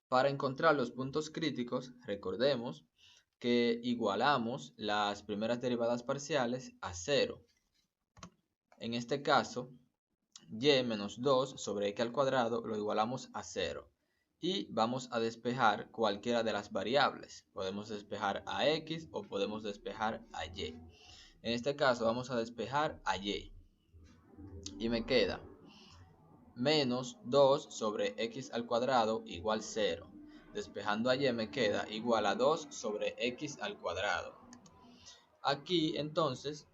Para encontrar los puntos críticos, recordemos que igualamos las primeras derivadas parciales a 0. En este caso, y menos 2 sobre x al cuadrado lo igualamos a 0. Y vamos a despejar cualquiera de las variables. Podemos despejar a x o podemos despejar a y. En este caso vamos a despejar a y. Y me queda menos 2 sobre x al cuadrado igual 0. Despejando a y me queda igual a 2 sobre x al cuadrado. Aquí entonces,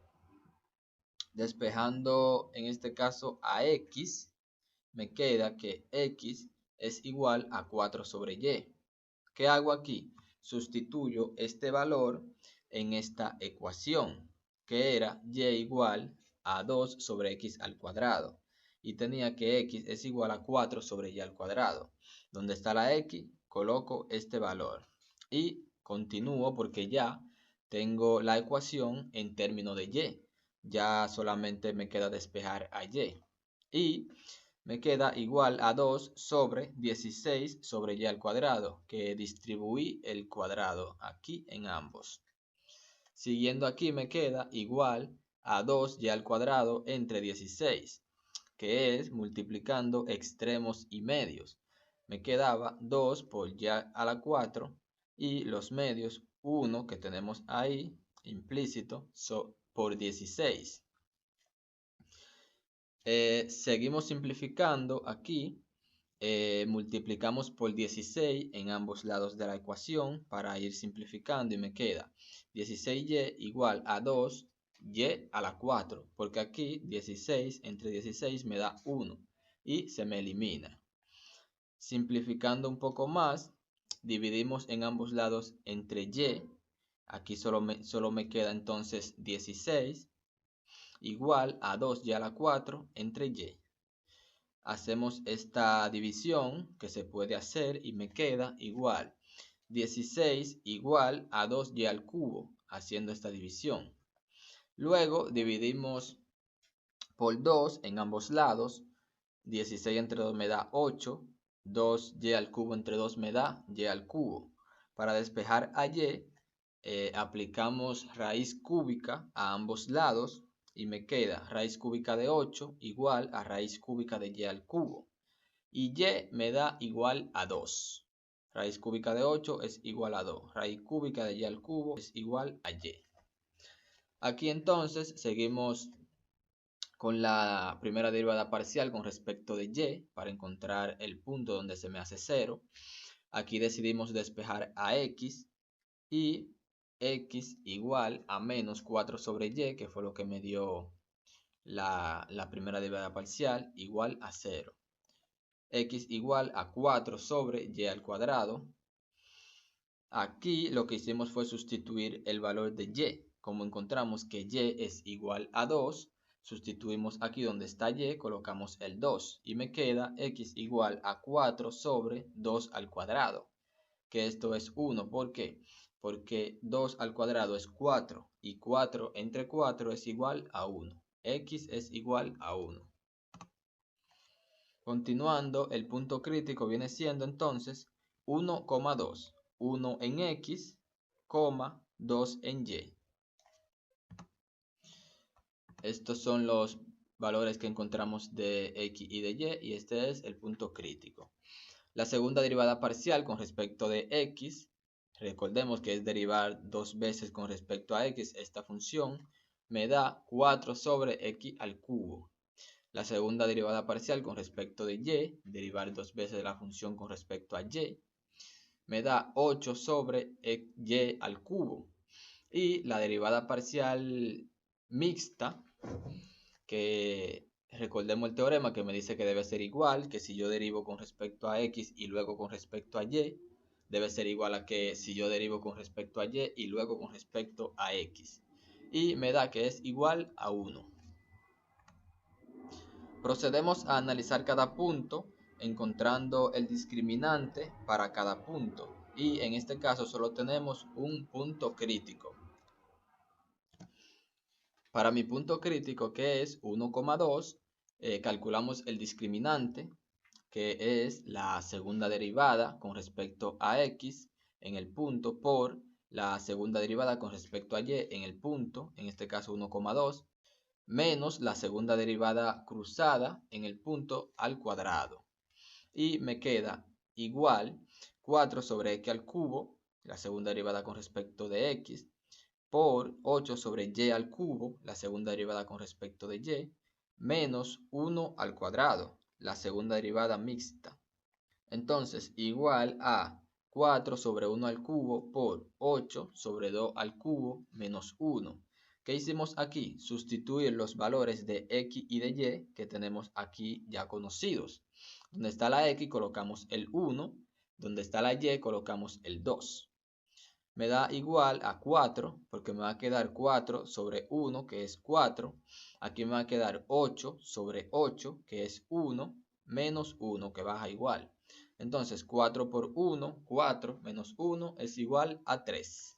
despejando en este caso a x, me queda que x es igual a 4 sobre y. ¿Qué hago aquí? Sustituyo este valor en esta ecuación, que era y igual a 2 sobre x al cuadrado. Y tenía que x es igual a 4 sobre y al cuadrado. Donde está la x, coloco este valor. Y continúo porque ya tengo la ecuación en términos de y. Ya solamente me queda despejar a y. Y me queda igual a 2 sobre 16 sobre y al cuadrado, que distribuí el cuadrado aquí en ambos. Siguiendo aquí me queda igual a 2y al cuadrado entre 16, que es multiplicando extremos y medios. Me quedaba 2 por y a la 4 y los medios 1 que tenemos ahí implícito por 16. Seguimos simplificando aquí. Multiplicamos por 16 en ambos lados de la ecuación para ir simplificando y me queda 16y igual a 2y a la 4, porque aquí 16 entre 16 me da 1 y se me elimina. Simplificando un poco más, dividimos en ambos lados entre y. Aquí solo me queda entonces 16 igual a 2y a la 4 entre y. Hacemos esta división que se puede hacer y me queda igual 16 igual a 2y al cubo, haciendo esta división. Luego dividimos por 2 en ambos lados. 16 entre 2 me da 8. 2y al cubo entre 2 me da y al cubo. Para despejar a y, aplicamos raíz cúbica a ambos lados y me queda raíz cúbica de 8 igual a raíz cúbica de y al cubo. Y y me da igual a 2. Raíz cúbica de 8 es igual a 2. Raíz cúbica de y al cubo es igual a y. Aquí entonces seguimos con la primera derivada parcial con respecto de y para encontrar el punto donde se me hace 0. Aquí decidimos despejar a x y x igual a menos 4 sobre y, que fue lo que me dio la primera derivada parcial, igual a 0. X igual a 4 sobre y al cuadrado. Aquí lo que hicimos fue sustituir el valor de y. Como encontramos que y es igual a 2, sustituimos aquí donde está y, colocamos el 2 y me queda x igual a 4 sobre 2 al cuadrado, que esto es 1. ¿Por qué? Porque 2 al cuadrado es 4 y 4 entre 4 es igual a 1. X es igual a 1. Continuando, el punto crítico viene siendo entonces 1,2. 1 en x, 2 en y. Estos son los valores que encontramos de x y de y este es el punto crítico. La segunda derivada parcial con respecto de x, recordemos que es derivar dos veces con respecto a x esta función, me da 4 sobre x al cubo. La segunda derivada parcial con respecto de y, derivar dos veces la función con respecto a y, me da 8 sobre y al cubo. Y la derivada parcial mixta, que recordemos el teorema que me dice que debe ser igual, que si yo derivo con respecto a x y luego con respecto a y, debe ser igual a que si yo derivo con respecto a y y luego con respecto a x. Y me da que es igual a 1. Procedemos a analizar cada punto encontrando el discriminante para cada punto y en este caso solo tenemos un punto crítico. Para mi punto crítico, que es 1,2, calculamos el discriminante, que es la segunda derivada con respecto a x en el punto por la segunda derivada con respecto a y en el punto, en este caso 1,2, menos la segunda derivada cruzada en el punto al cuadrado. Y me queda igual 4 sobre x al cubo, la segunda derivada con respecto de x, por 8 sobre y al cubo, la segunda derivada con respecto de y, menos 1 al cuadrado, la segunda derivada mixta. Entonces, igual a 4 sobre 1 al cubo por 8 sobre 2 al cubo menos 1. ¿Qué hicimos aquí? Sustituir los valores de x y de y que tenemos aquí ya conocidos. Donde está la x colocamos el 1, donde está la y colocamos el 2. Me da igual a 4, porque me va a quedar 4 sobre 1, que es 4. Aquí me va a quedar 8 sobre 8, que es 1, menos 1, que baja igual. Entonces 4 por 1, 4 menos 1 es igual a 3.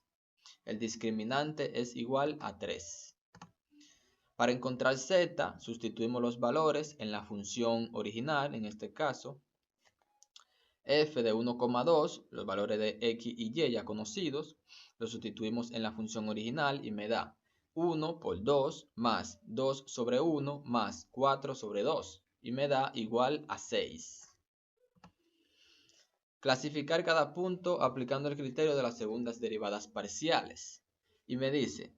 El discriminante es igual a 3. Para encontrar z, sustituimos los valores en la función original, en este caso, f de 1,2, los valores de x y y ya conocidos, los sustituimos en la función original y me da 1 por 2 más 2 sobre 1 más 4 sobre 2 y me da igual a 6. Clasificar cada punto aplicando el criterio de las segundas derivadas parciales. Y me dice,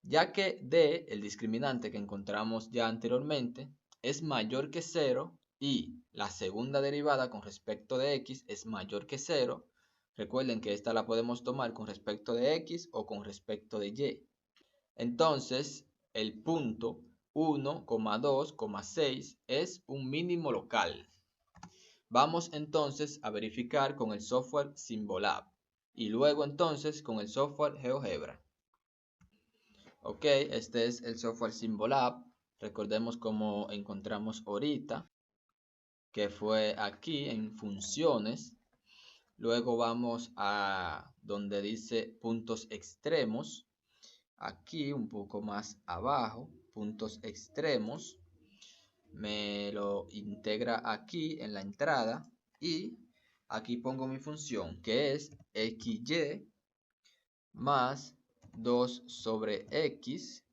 ya que d, el discriminante que encontramos ya anteriormente, es mayor que 0 y la segunda derivada con respecto de x es mayor que 0, recuerden que esta la podemos tomar con respecto de x o con respecto de y. Entonces, el punto 1,2,6 es un mínimo local. Vamos entonces a verificar con el software Symbolab y luego entonces con el software GeoGebra. Ok, este es el software Symbolab. Recordemos cómo encontramos ahorita, que fue aquí en funciones. Luego vamos a donde dice puntos extremos aquí un poco más abajo, puntos extremos, me lo integra aquí en la entrada y aquí pongo mi función que es xy más 2 sobre x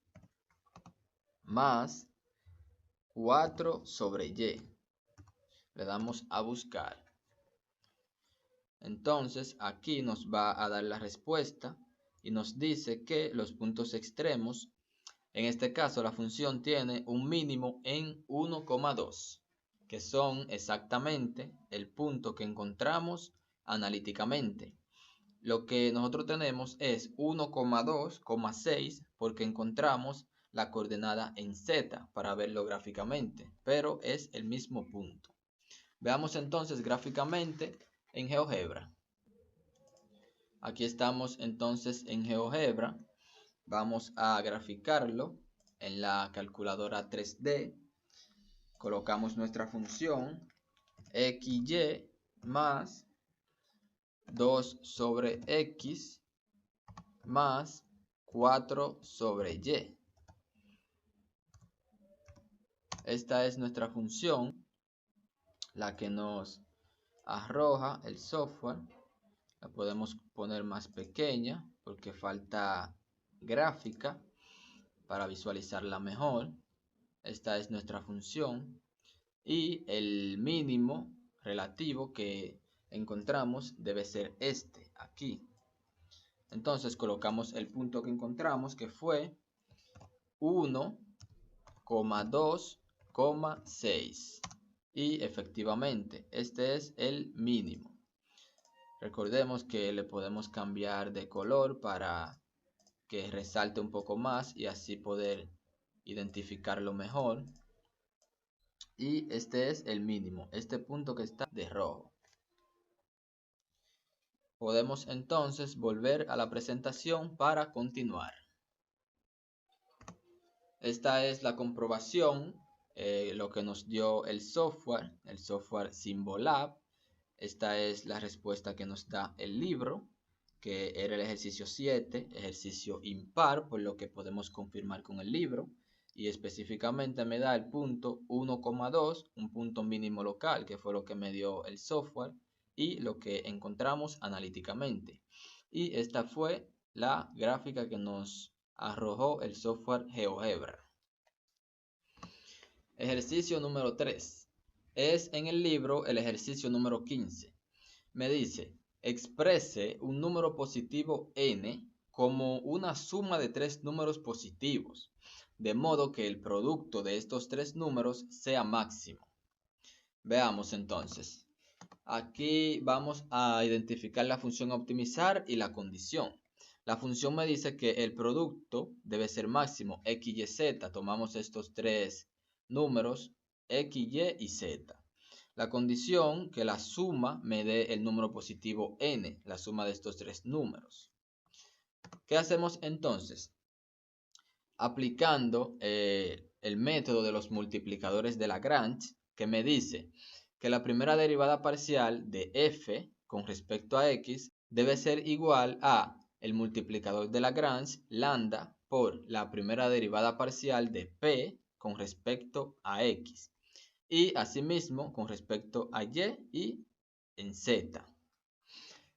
más 4 sobre y. Le damos a buscar. Entonces aquí nos va a dar la respuesta y nos dice que los puntos extremos, en este caso la función tiene un mínimo en 1,2, que son exactamente el punto que encontramos analíticamente. Lo que nosotros tenemos es 1,2,6 porque encontramos la coordenada en z para verlo gráficamente, pero es el mismo punto. Veamos entonces gráficamente en GeoGebra. Aquí estamos entonces en GeoGebra. Vamos a graficarlo en la calculadora 3D. Colocamos nuestra función xy más 2 sobre x más 4 sobre y. Esta es nuestra función, la que nos arroja el software. La podemos poner más pequeña porque falta gráfica para visualizarla mejor. Esta es nuestra función y el mínimo relativo que encontramos debe ser este aquí. Entonces colocamos el punto que encontramos, que fue 1,2,6 y efectivamente este es el mínimo. Recordemos que le podemos cambiar de color para que resalte un poco más y así poder identificarlo mejor. Y este es el mínimo, este punto que está de rojo. Podemos entonces volver a la presentación para continuar. Esta es la comprobación, lo que nos dio el software Symbolab. Esta es la respuesta que nos da el libro, que era el ejercicio 7, ejercicio impar, por lo que podemos confirmar con el libro. Y específicamente me da el punto 1,2, un punto mínimo local, que fue lo que me dio el software y lo que encontramos analíticamente. Y esta fue la gráfica que nos arrojó el software GeoGebra. Ejercicio número 3. Es en el libro el ejercicio número 15. Me dice, exprese un número positivo n como una suma de 3 números positivos, de modo que el producto de estos 3 números sea máximo. Veamos entonces. Aquí vamos a identificar la función a optimizar y la condición. La función me dice que el producto debe ser máximo x, y, z. Tomamos estos 3 números x, y y z. La condición, que la suma me dé el número positivo n, la suma de estos 3 números. ¿Qué hacemos entonces? Aplicando el método de los multiplicadores de Lagrange, que me dice que la primera derivada parcial de f con respecto a x debe ser igual a el multiplicador de Lagrange lambda por la primera derivada parcial de p con respecto a x y asimismo con respecto a y en z.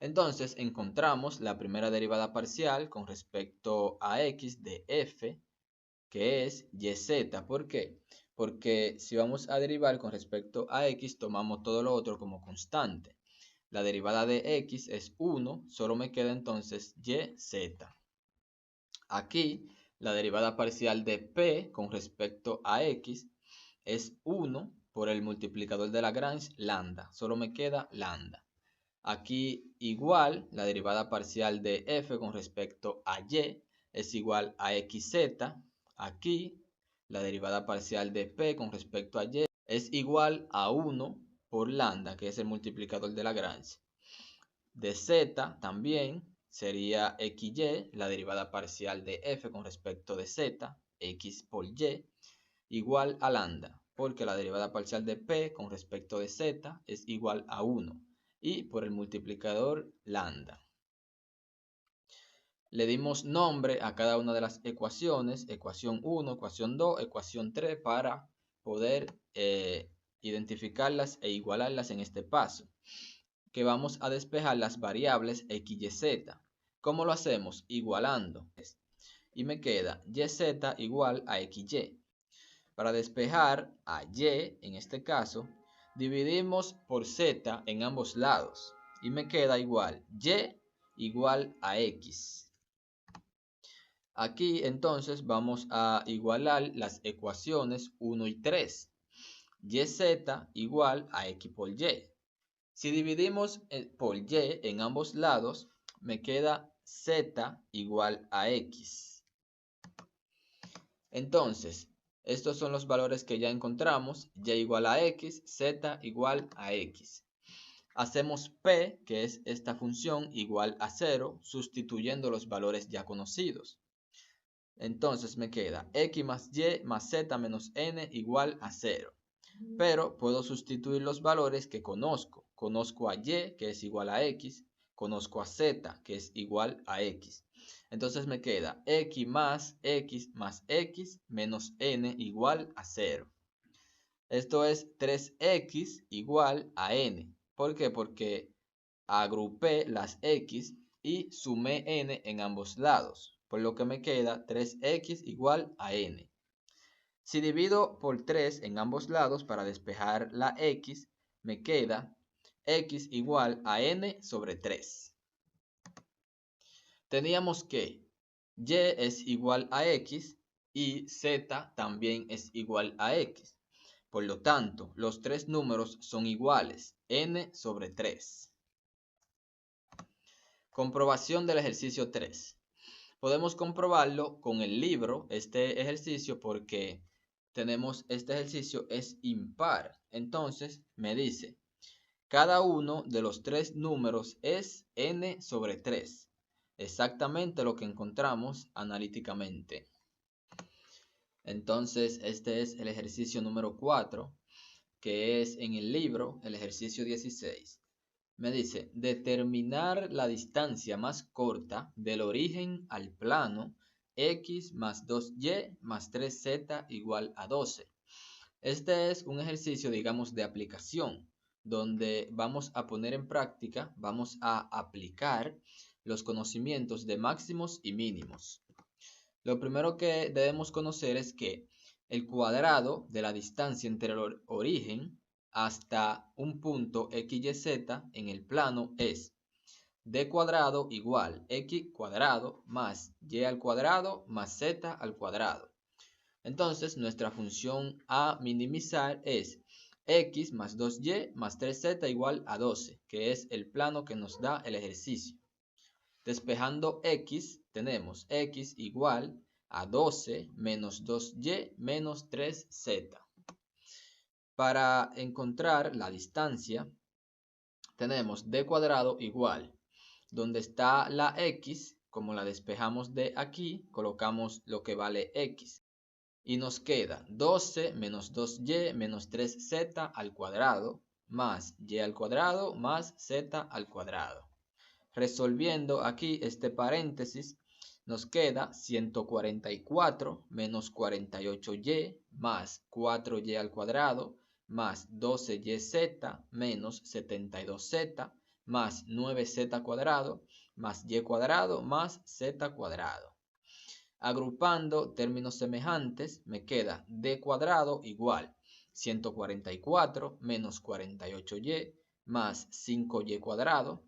Entonces encontramos la primera derivada parcial con respecto a x de f, que es yz. ¿Por qué? Porque si vamos a derivar con respecto a x, tomamos todo lo otro como constante. La derivada de x es 1, solo me queda entonces yz. Aquí la derivada parcial de p con respecto a x es 1 por el multiplicador de Lagrange lambda, solo me queda lambda. Aquí igual la derivada parcial de f con respecto a y es igual a xz. Aquí la derivada parcial de p con respecto a y es igual a 1 por lambda, que es el multiplicador de Lagrange. De z también sería xy, la derivada parcial de f con respecto de z, x por y, igual a lambda, porque la derivada parcial de p con respecto de z es igual a 1 y por el multiplicador lambda. le dimos nombre a cada una de las ecuaciones, ecuación 1, ecuación 2, ecuación 3, para poder identificarlas e igualarlas en este paso, que vamos a despejar las variables x, y, z. ¿Cómo lo hacemos? Igualando. Y me queda yz igual a xy. Para despejar a y, en este caso, dividimos por z en ambos lados. Y me queda igual y igual a x. Aquí entonces vamos a igualar las ecuaciones 1 y 3. Yz igual a x por y. Si dividimos por y en ambos lados, me queda z igual a x. Entonces, estos son los valores que ya encontramos: y igual a x, z igual a x. Hacemos p, que es esta función, igual a 0, sustituyendo los valores ya conocidos. Entonces me queda x más y más z menos n igual a 0. Pero puedo sustituir los valores que conozco. Conozco a y, que es igual a x. Conozco a z, que es igual a x. Entonces me queda x más x menos n igual a 0. Esto es 3x igual a n. ¿Por qué? Porque agrupé las x y sumé n en ambos lados, por lo que me queda 3x igual a n. Si divido por 3 en ambos lados para despejar la x, me queda x igual a n sobre 3. Teníamos que y es igual a x y z también es igual a x. Por lo tanto, los tres números son iguales, n sobre 3. Comprobación del ejercicio 3. Podemos comprobarlo con el libro, este ejercicio, porque tenemos este ejercicio es impar. Entonces me dice, cada uno de los tres números es n sobre 3. Exactamente lo que encontramos analíticamente. Entonces este es el ejercicio número 4, que es en el libro, el ejercicio 16. Me dice, determinar la distancia más corta del origen al plano x más 2y más 3z igual a 12. Este es un ejercicio, digamos, de aplicación, donde vamos a poner en práctica, vamos a aplicar los conocimientos de máximos y mínimos. Lo primero que debemos conocer es que el cuadrado de la distancia entre el origen hasta un punto x, y, z en el plano es d cuadrado igual x cuadrado más y al cuadrado más z al cuadrado. Entonces nuestra función a minimizar es x más 2y más 3z igual a 12, que es el plano que nos da el ejercicio. Despejando x, tenemos x igual a 12 menos 2y menos 3z. Para encontrar la distancia, tenemos d cuadrado igual, donde está la x, como la despejamos de aquí, colocamos lo que vale x. Y nos queda 12 menos 2y menos 3z al cuadrado, más y al cuadrado más z al cuadrado. Resolviendo aquí este paréntesis, nos queda 144 menos 48y más 4y al cuadrado más 12yz menos 72z más 9z cuadrado más y cuadrado más z cuadrado. Agrupando términos semejantes, me queda d cuadrado igual 144 menos 48y más 5y cuadrado.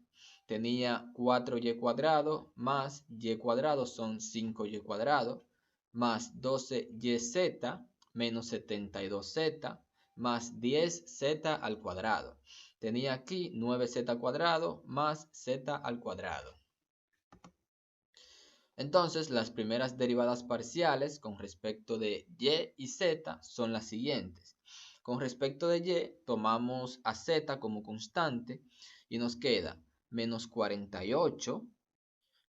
Tenía 4y cuadrado más y cuadrado son 5y cuadrado más 12yz menos 72z más 10z al cuadrado. Tenía aquí 9z cuadrado más z al cuadrado. Entonces las primeras derivadas parciales con respecto de y y z son las siguientes. Con respecto de y tomamos a z como constante y nos queda menos 48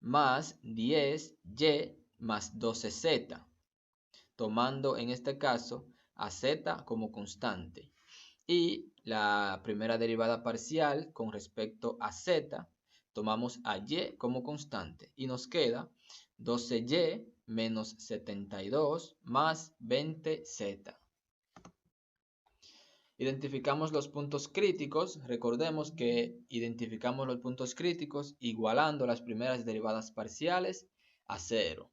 más 10y más 12z, tomando en este caso a z como constante. Y la primera derivada parcial con respecto a z, tomamos a y como constante y nos queda 12y menos 72 más 20z. Identificamos los puntos críticos. Recordemos que identificamos los puntos críticos igualando las primeras derivadas parciales a 0.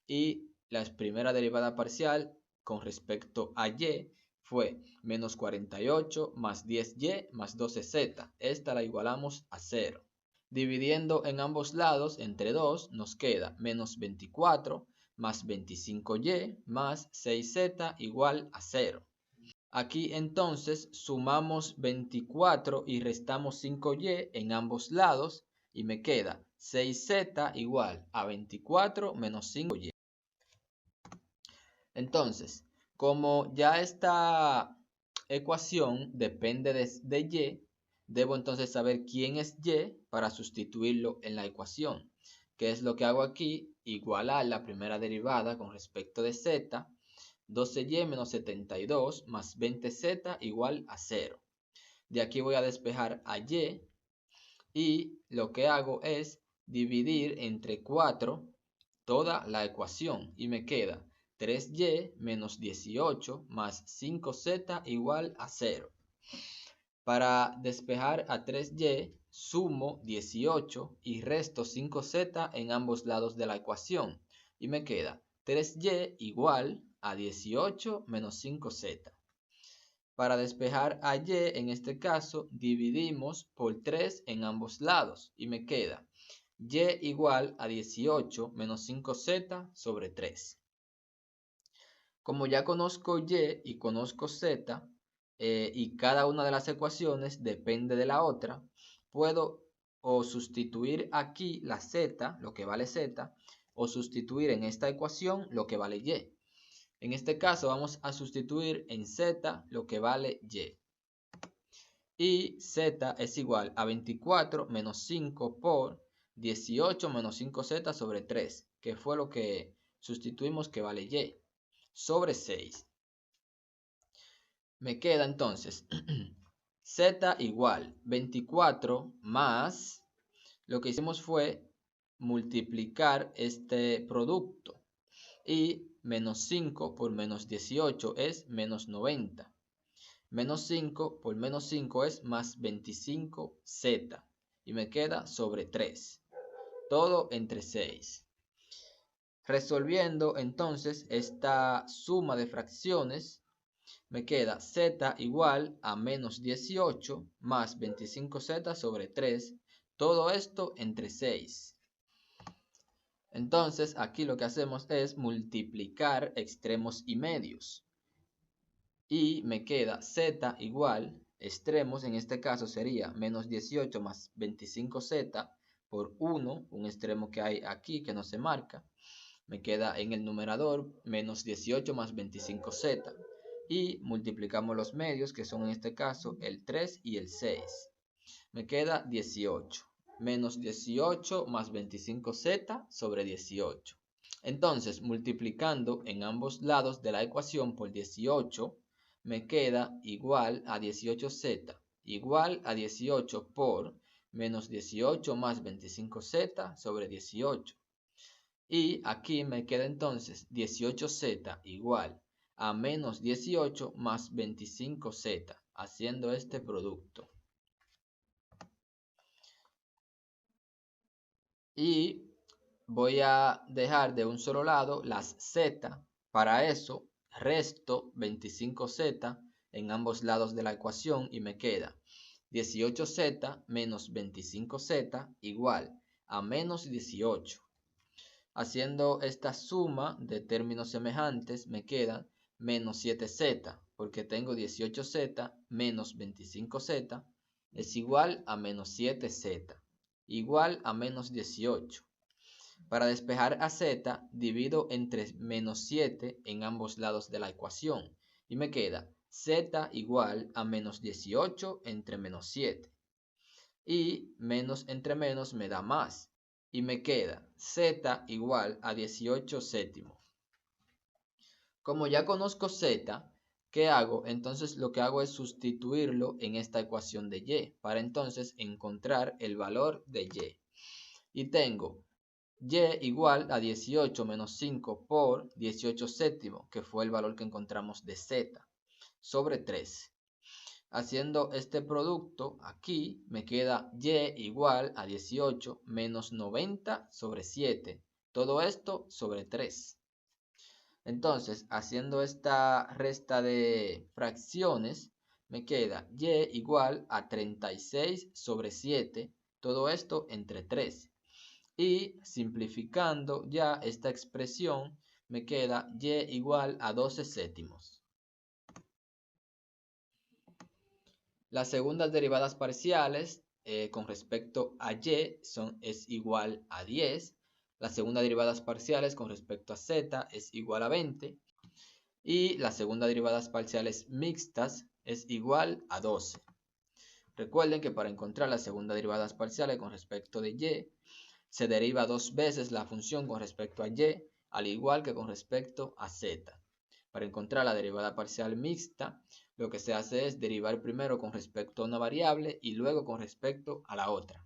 Y la primera derivada parcial con respecto a y fue menos 48 más 10y más 12z. Esta la igualamos a 0. Dividiendo en ambos lados entre 2 nos queda menos 24 más 25y más 6z igual a 0. Aquí entonces sumamos 24 y restamos 5y en ambos lados y me queda 6z igual a 24 menos 5y. Entonces, como ya esta ecuación depende de y, debo entonces saber quién es y para sustituirlo en la ecuación. ¿Qué es lo que hago aquí? Igualar la primera derivada con respecto de z. 12y menos 72 más 20z igual a 0. De aquí voy a despejar a y lo que hago es dividir entre 4 toda la ecuación y me queda 3y menos 18 más 5z igual a 0. Para despejar a 3y sumo 18 y resto 5z en ambos lados de la ecuación y me queda 3y igual a 18 menos 5z. Para despejar a y, en este caso, dividimos por 3 en ambos lados y me queda y igual a 18 menos 5z sobre 3. Como ya conozco y conozco z, y cada una de las ecuaciones depende de la otra, puedo o sustituir aquí la z, lo que vale z, o sustituir en esta ecuación lo que vale y. En este caso vamos a sustituir en z lo que vale y. Y z es igual a 24 menos 5 por 18 menos 5z sobre 3, que fue lo que sustituimos que vale y, sobre 6. Me queda entonces z igual 24 más, lo que hicimos fue multiplicar este producto. Y menos 5 por menos 18 es menos 90. Menos 5 por menos 5 es más 25z. Y me queda sobre 3. Todo entre 6. Resolviendo entonces esta suma de fracciones, me queda z igual a menos 18 más 25z sobre 3. Todo esto entre 6. Entonces aquí lo que hacemos es multiplicar extremos y medios. Y me queda z igual, extremos en este caso sería menos 18 más 25z por 1, un extremo que hay aquí que no se marca. Me queda en el numerador menos 18 más 25z. Y multiplicamos los medios que son en este caso el 3 y el 6. Me queda 18. Menos 18 más 25z sobre 18. Entonces, multiplicando en ambos lados de la ecuación por 18, me queda igual a 18z, igual a 18 por menos 18 más 25z sobre 18. Y aquí me queda entonces 18z igual a menos 18 más 25z, haciendo este producto. Y voy a dejar de un solo lado las z. Para eso resto 25z en ambos lados de la ecuación y me queda 18z menos 25z igual a menos 18. Haciendo esta suma de términos semejantes me queda menos 7z, porque tengo 18z menos 25z es igual a menos 7z, igual a menos 18. Para despejar a z, divido entre menos 7 en ambos lados de la ecuación y me queda z igual a menos 18 entre menos 7. Y menos entre menos me da más. Y me queda z igual a 18 séptimos. Como ya conozco z, ¿qué hago? Entonces lo que hago es sustituirlo en esta ecuación de y, para entonces encontrar el valor de y. Y tengo y igual a 18 menos 5 por 18 séptimo, que fue el valor que encontramos de z, sobre 13. Haciendo este producto aquí me queda y igual a 18 menos 90 sobre 7. Todo esto sobre 3. Entonces, haciendo esta resta de fracciones, me queda y igual a 36 sobre 7. Todo esto entre 3. Y simplificando ya esta expresión, me queda y igual a 12 séptimos. Las segundas derivadas parciales con respecto a y es igual a 10. Las segundas derivadas parciales con respecto a z es igual a 20. Y las segundas derivadas parciales mixtas es igual a 12. Recuerden que para encontrar las segundas derivadas parciales con respecto de y, se deriva dos veces la función con respecto a y, al igual que con respecto a z. Para encontrar la derivada parcial mixta, lo que se hace es derivar primero con respecto a una variable y luego con respecto a la otra.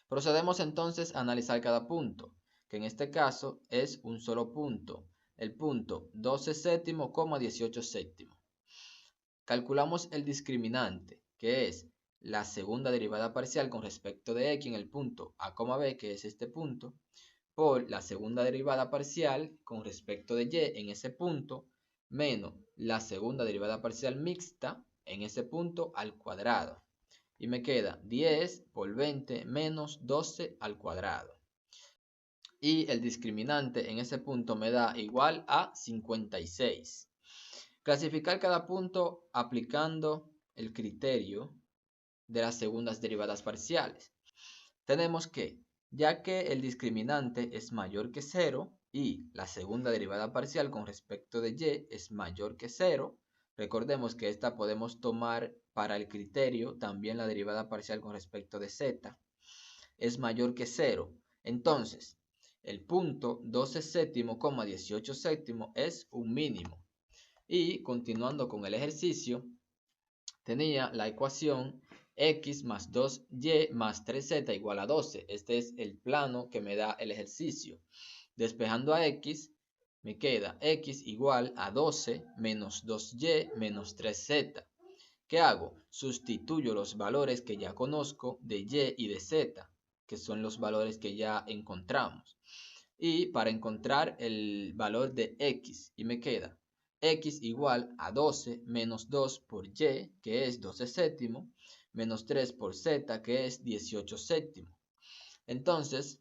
Procedemos entonces a analizar cada punto, que en este caso es un solo punto, el punto 12 séptimo, 18 séptimo. Calculamos el discriminante, que es la segunda derivada parcial con respecto de x en el punto a, b, que es este punto, por la segunda derivada parcial con respecto de y en ese punto, menos la segunda derivada parcial mixta en ese punto al cuadrado. Y me queda 10 por 20 menos 12 al cuadrado. Y el discriminante en ese punto me da igual a 56. Clasificar cada punto aplicando el criterio de las segundas derivadas parciales. Tenemos que, ya que el discriminante es mayor que 0 y la segunda derivada parcial con respecto de y es mayor que 0, recordemos que esta podemos tomar para el criterio también la derivada parcial con respecto de z, es mayor que 0. Entonces, el punto 12 séptimo, 18 séptimo es un mínimo. Y continuando con el ejercicio, tenía la ecuación x más 2y más 3z igual a 12. Este es el plano que me da el ejercicio. Despejando a x, me queda x igual a 12 menos 2y menos 3z. ¿Qué hago? Sustituyo los valores que ya conozco de y y de z, que son los valores que ya encontramos. Y para encontrar el valor de x, y me queda x igual a 12 menos 2 por y, que es 12 séptimo, menos 3 por z, que es 18 séptimo. Entonces,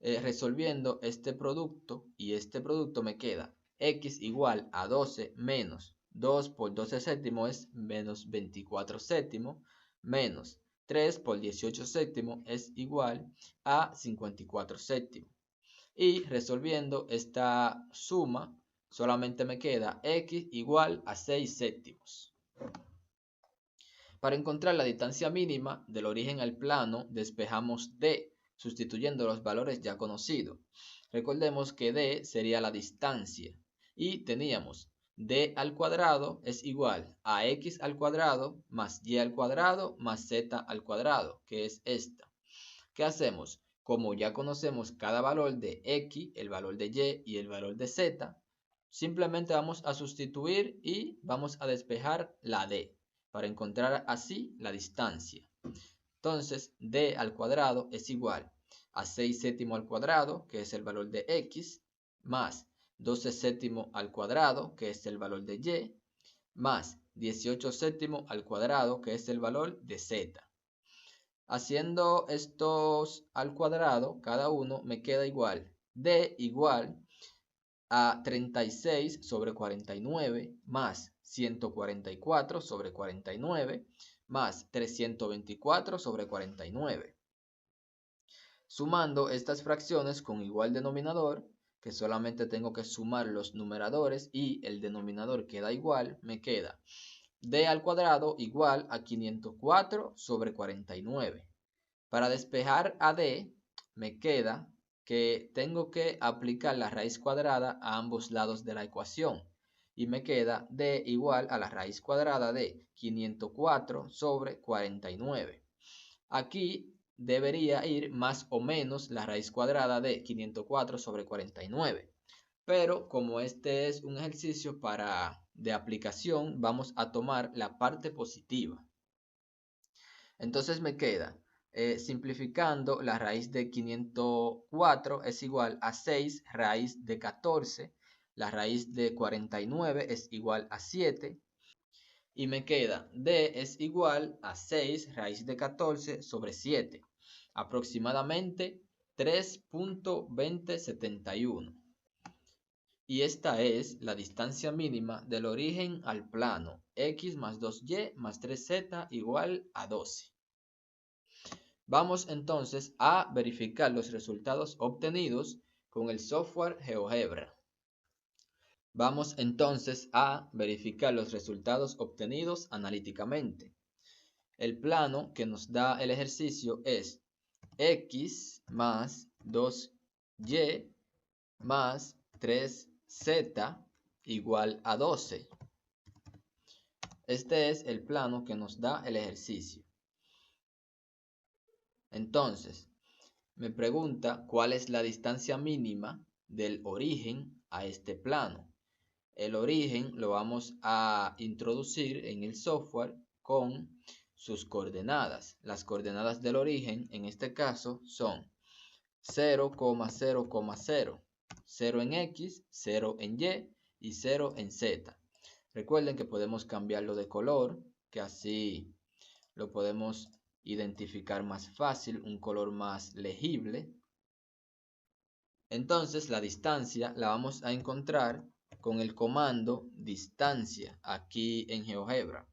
resolviendo este producto y este producto me queda x igual a 12 menos 2 por 12 séptimo es menos 24 séptimo, menos 3 por 18 séptimo es igual a 54 séptimo. Y resolviendo esta suma, solamente me queda x igual a 6 séptimos. Para encontrar la distancia mínima del origen al plano, despejamos d, sustituyendo los valores ya conocidos. Recordemos que d sería la distancia y teníamos d al cuadrado es igual a x al cuadrado más y al cuadrado más z al cuadrado, que es esta. ¿Qué hacemos? Como ya conocemos cada valor de x, el valor de y el valor de z, simplemente vamos a sustituir y vamos a despejar la d para encontrar así la distancia. Entonces, d al cuadrado es igual a 6 séptimo al cuadrado, que es el valor de x, más 12 séptimo al cuadrado, que es el valor de y, más 18 séptimo al cuadrado, que es el valor de z. Haciendo estos al cuadrado, cada uno me queda igual. D igual a 36 sobre 49 más 144 sobre 49 más 324 sobre 49. Sumando estas fracciones con igual denominador, que solamente tengo que sumar los numeradores y el denominador queda igual, me queda d al cuadrado igual a 504 sobre 49. Para despejar a d, me queda que tengo que aplicar la raíz cuadrada a ambos lados de la ecuación. Y me queda d igual a la raíz cuadrada de 504 sobre 49. Aquí debería ir más o menos la raíz cuadrada de 504 sobre 49. Pero como este es un ejercicio de aplicación, vamos a tomar la parte positiva. Entonces me queda, simplificando, la raíz de 504 es igual a 6 raíz de 14. La raíz de 49 es igual a 7. Y me queda d es igual a 6 raíz de 14 sobre 7. Aproximadamente 3.2071. Y esta es la distancia mínima del origen al plano, x más 2y más 3z igual a 12. Vamos entonces a verificar los resultados obtenidos con el software GeoGebra. Vamos entonces a verificar los resultados obtenidos analíticamente. El plano que nos da el ejercicio es x más 2y más 3z igual a 12. Este es el plano que nos da el ejercicio. Entonces, me pregunta cuál es la distancia mínima del origen a este plano. El origen lo vamos a introducir en el software con sus coordenadas. Las coordenadas del origen en este caso son 0,0,0, 0 en X, 0 en Y y 0 en Z. Recuerden que podemos cambiarlo de color, que así lo podemos identificar más fácil, un color más legible. Entonces la distancia la vamos a encontrar con el comando distancia aquí en GeoGebra,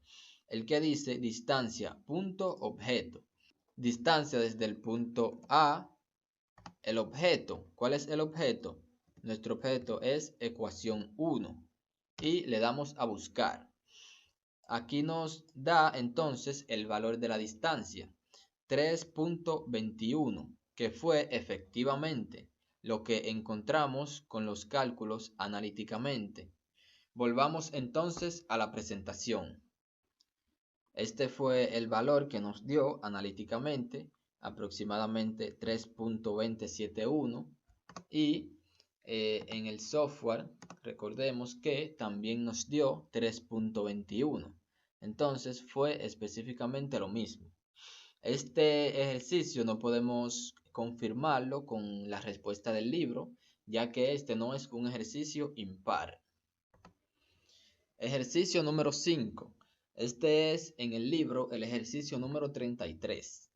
el que dice distancia punto objeto. Distancia desde el punto A, el objeto. ¿Cuál es el objeto? Nuestro objeto es ecuación 1 y le damos a buscar. Aquí nos da entonces el valor de la distancia, 3.21, que fue efectivamente lo que encontramos con los cálculos analíticamente. Volvamos entonces a la presentación. Este fue el valor que nos dio analíticamente, aproximadamente 3.2071, y en el software recordemos que también nos dio 3.21. Entonces fue específicamente lo mismo. Este ejercicio no podemos confirmarlo con la respuesta del libro, ya que este no es un ejercicio impar. Ejercicio número 5. Este es en el libro el ejercicio número 33.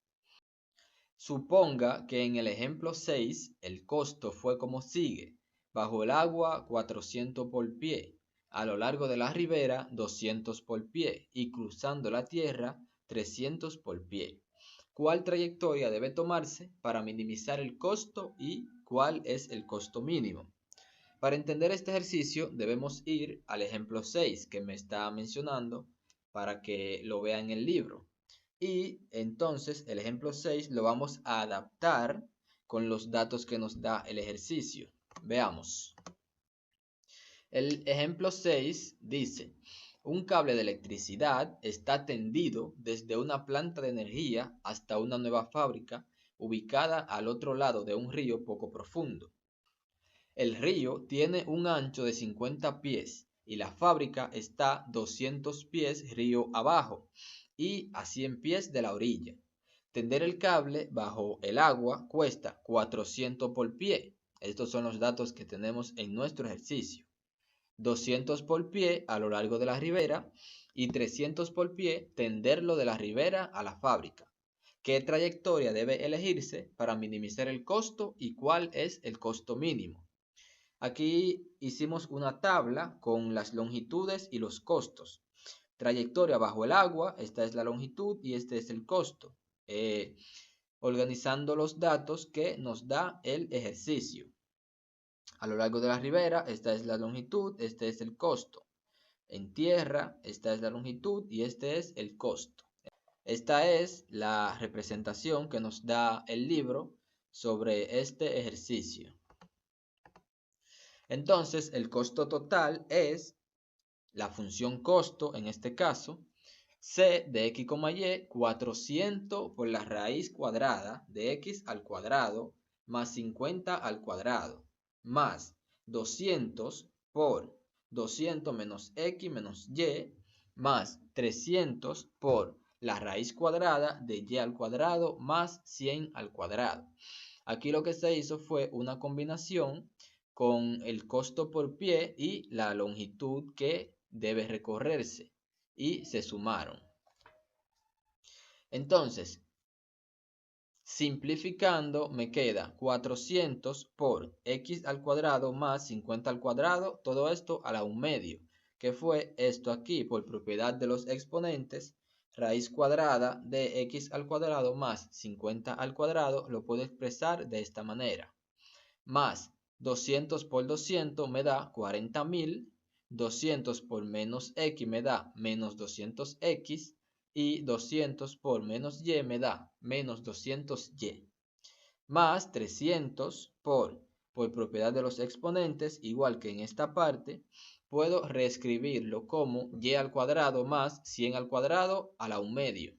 Suponga que en el ejemplo 6 el costo fue como sigue. Bajo el agua 400 por pie, a lo largo de la ribera 200 por pie y cruzando la tierra 300 por pie. ¿Cuál trayectoria debe tomarse para minimizar el costo y cuál es el costo mínimo? Para entender este ejercicio debemos ir al ejemplo 6 que me está mencionando para que lo vea en el libro. Y entonces el ejemplo 6 lo vamos a adaptar con los datos que nos da el ejercicio. Veamos. El ejemplo 6 dice: un cable de electricidad está tendido desde una planta de energía hasta una nueva fábrica ubicada al otro lado de un río poco profundo. El río tiene un ancho de 50 pies y la fábrica está 200 pies río abajo y a 100 pies de la orilla. Tender el cable bajo el agua cuesta 400 por pie. Estos son los datos que tenemos en nuestro ejercicio. 200 por pie a lo largo de la ribera y 300 por pie tenderlo de la ribera a la fábrica. ¿Qué trayectoria debe elegirse para minimizar el costo y cuál es el costo mínimo? Aquí hicimos una tabla con las longitudes y los costos. Trayectoria bajo el agua, esta es la longitud y este es el costo. Organizando los datos que nos da el ejercicio. A lo largo de la ribera, esta es la longitud, este es el costo. En tierra, esta es la longitud y este es el costo. Esta es la representación que nos da el libro sobre este ejercicio. Entonces, el costo total es la función costo, en este caso, C de x, y, 400 por la raíz cuadrada de x al cuadrado más 50 al cuadrado, más 200 por 200 menos x menos y, más 300 por la raíz cuadrada de y al cuadrado más 100 al cuadrado. Aquí lo que se hizo fue una combinación con el costo por pie y la longitud que debe recorrerse y se sumaron. Entonces, simplificando me queda 400 por x al cuadrado más 50 al cuadrado, todo esto a la 1/2, que fue esto aquí por propiedad de los exponentes, raíz cuadrada de x al cuadrado más 50 al cuadrado, lo puedo expresar de esta manera, más 200 por 200 me da 40.000, 200 por menos x me da menos 200x, y 200 por menos y me da menos 200y, más 300 por propiedad de los exponentes, igual que en esta parte, puedo reescribirlo como y al cuadrado más 100 al cuadrado a la 1/2.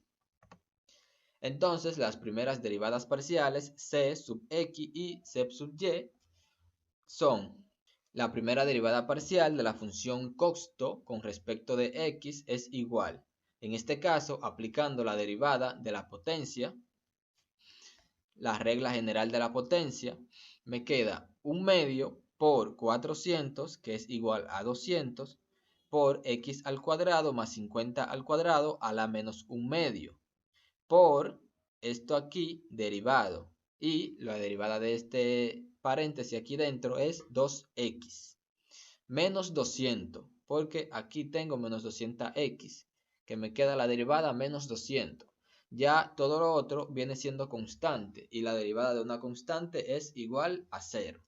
Entonces las primeras derivadas parciales c sub x y c sub y son: la primera derivada parcial de la función costo con respecto de x es igual, en este caso aplicando la derivada de la potencia, la regla general de la potencia, me queda 1/2 por 400, que es igual a 200, por x al cuadrado más 50 al cuadrado a la menos 1/2, por esto aquí derivado, y la derivada de este paréntesis aquí dentro es 2x, menos 200, porque aquí tengo menos 200x, que me queda la derivada menos 200. Ya todo lo otro viene siendo constante, y la derivada de una constante es igual a 0.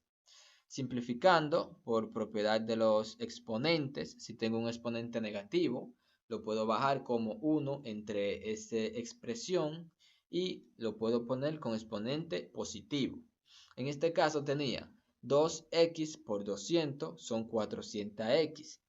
Simplificando por propiedad de los exponentes, si tengo un exponente negativo, lo puedo bajar como 1 entre esa expresión y lo puedo poner con exponente positivo. En este caso tenía 2x por 200 son 400x.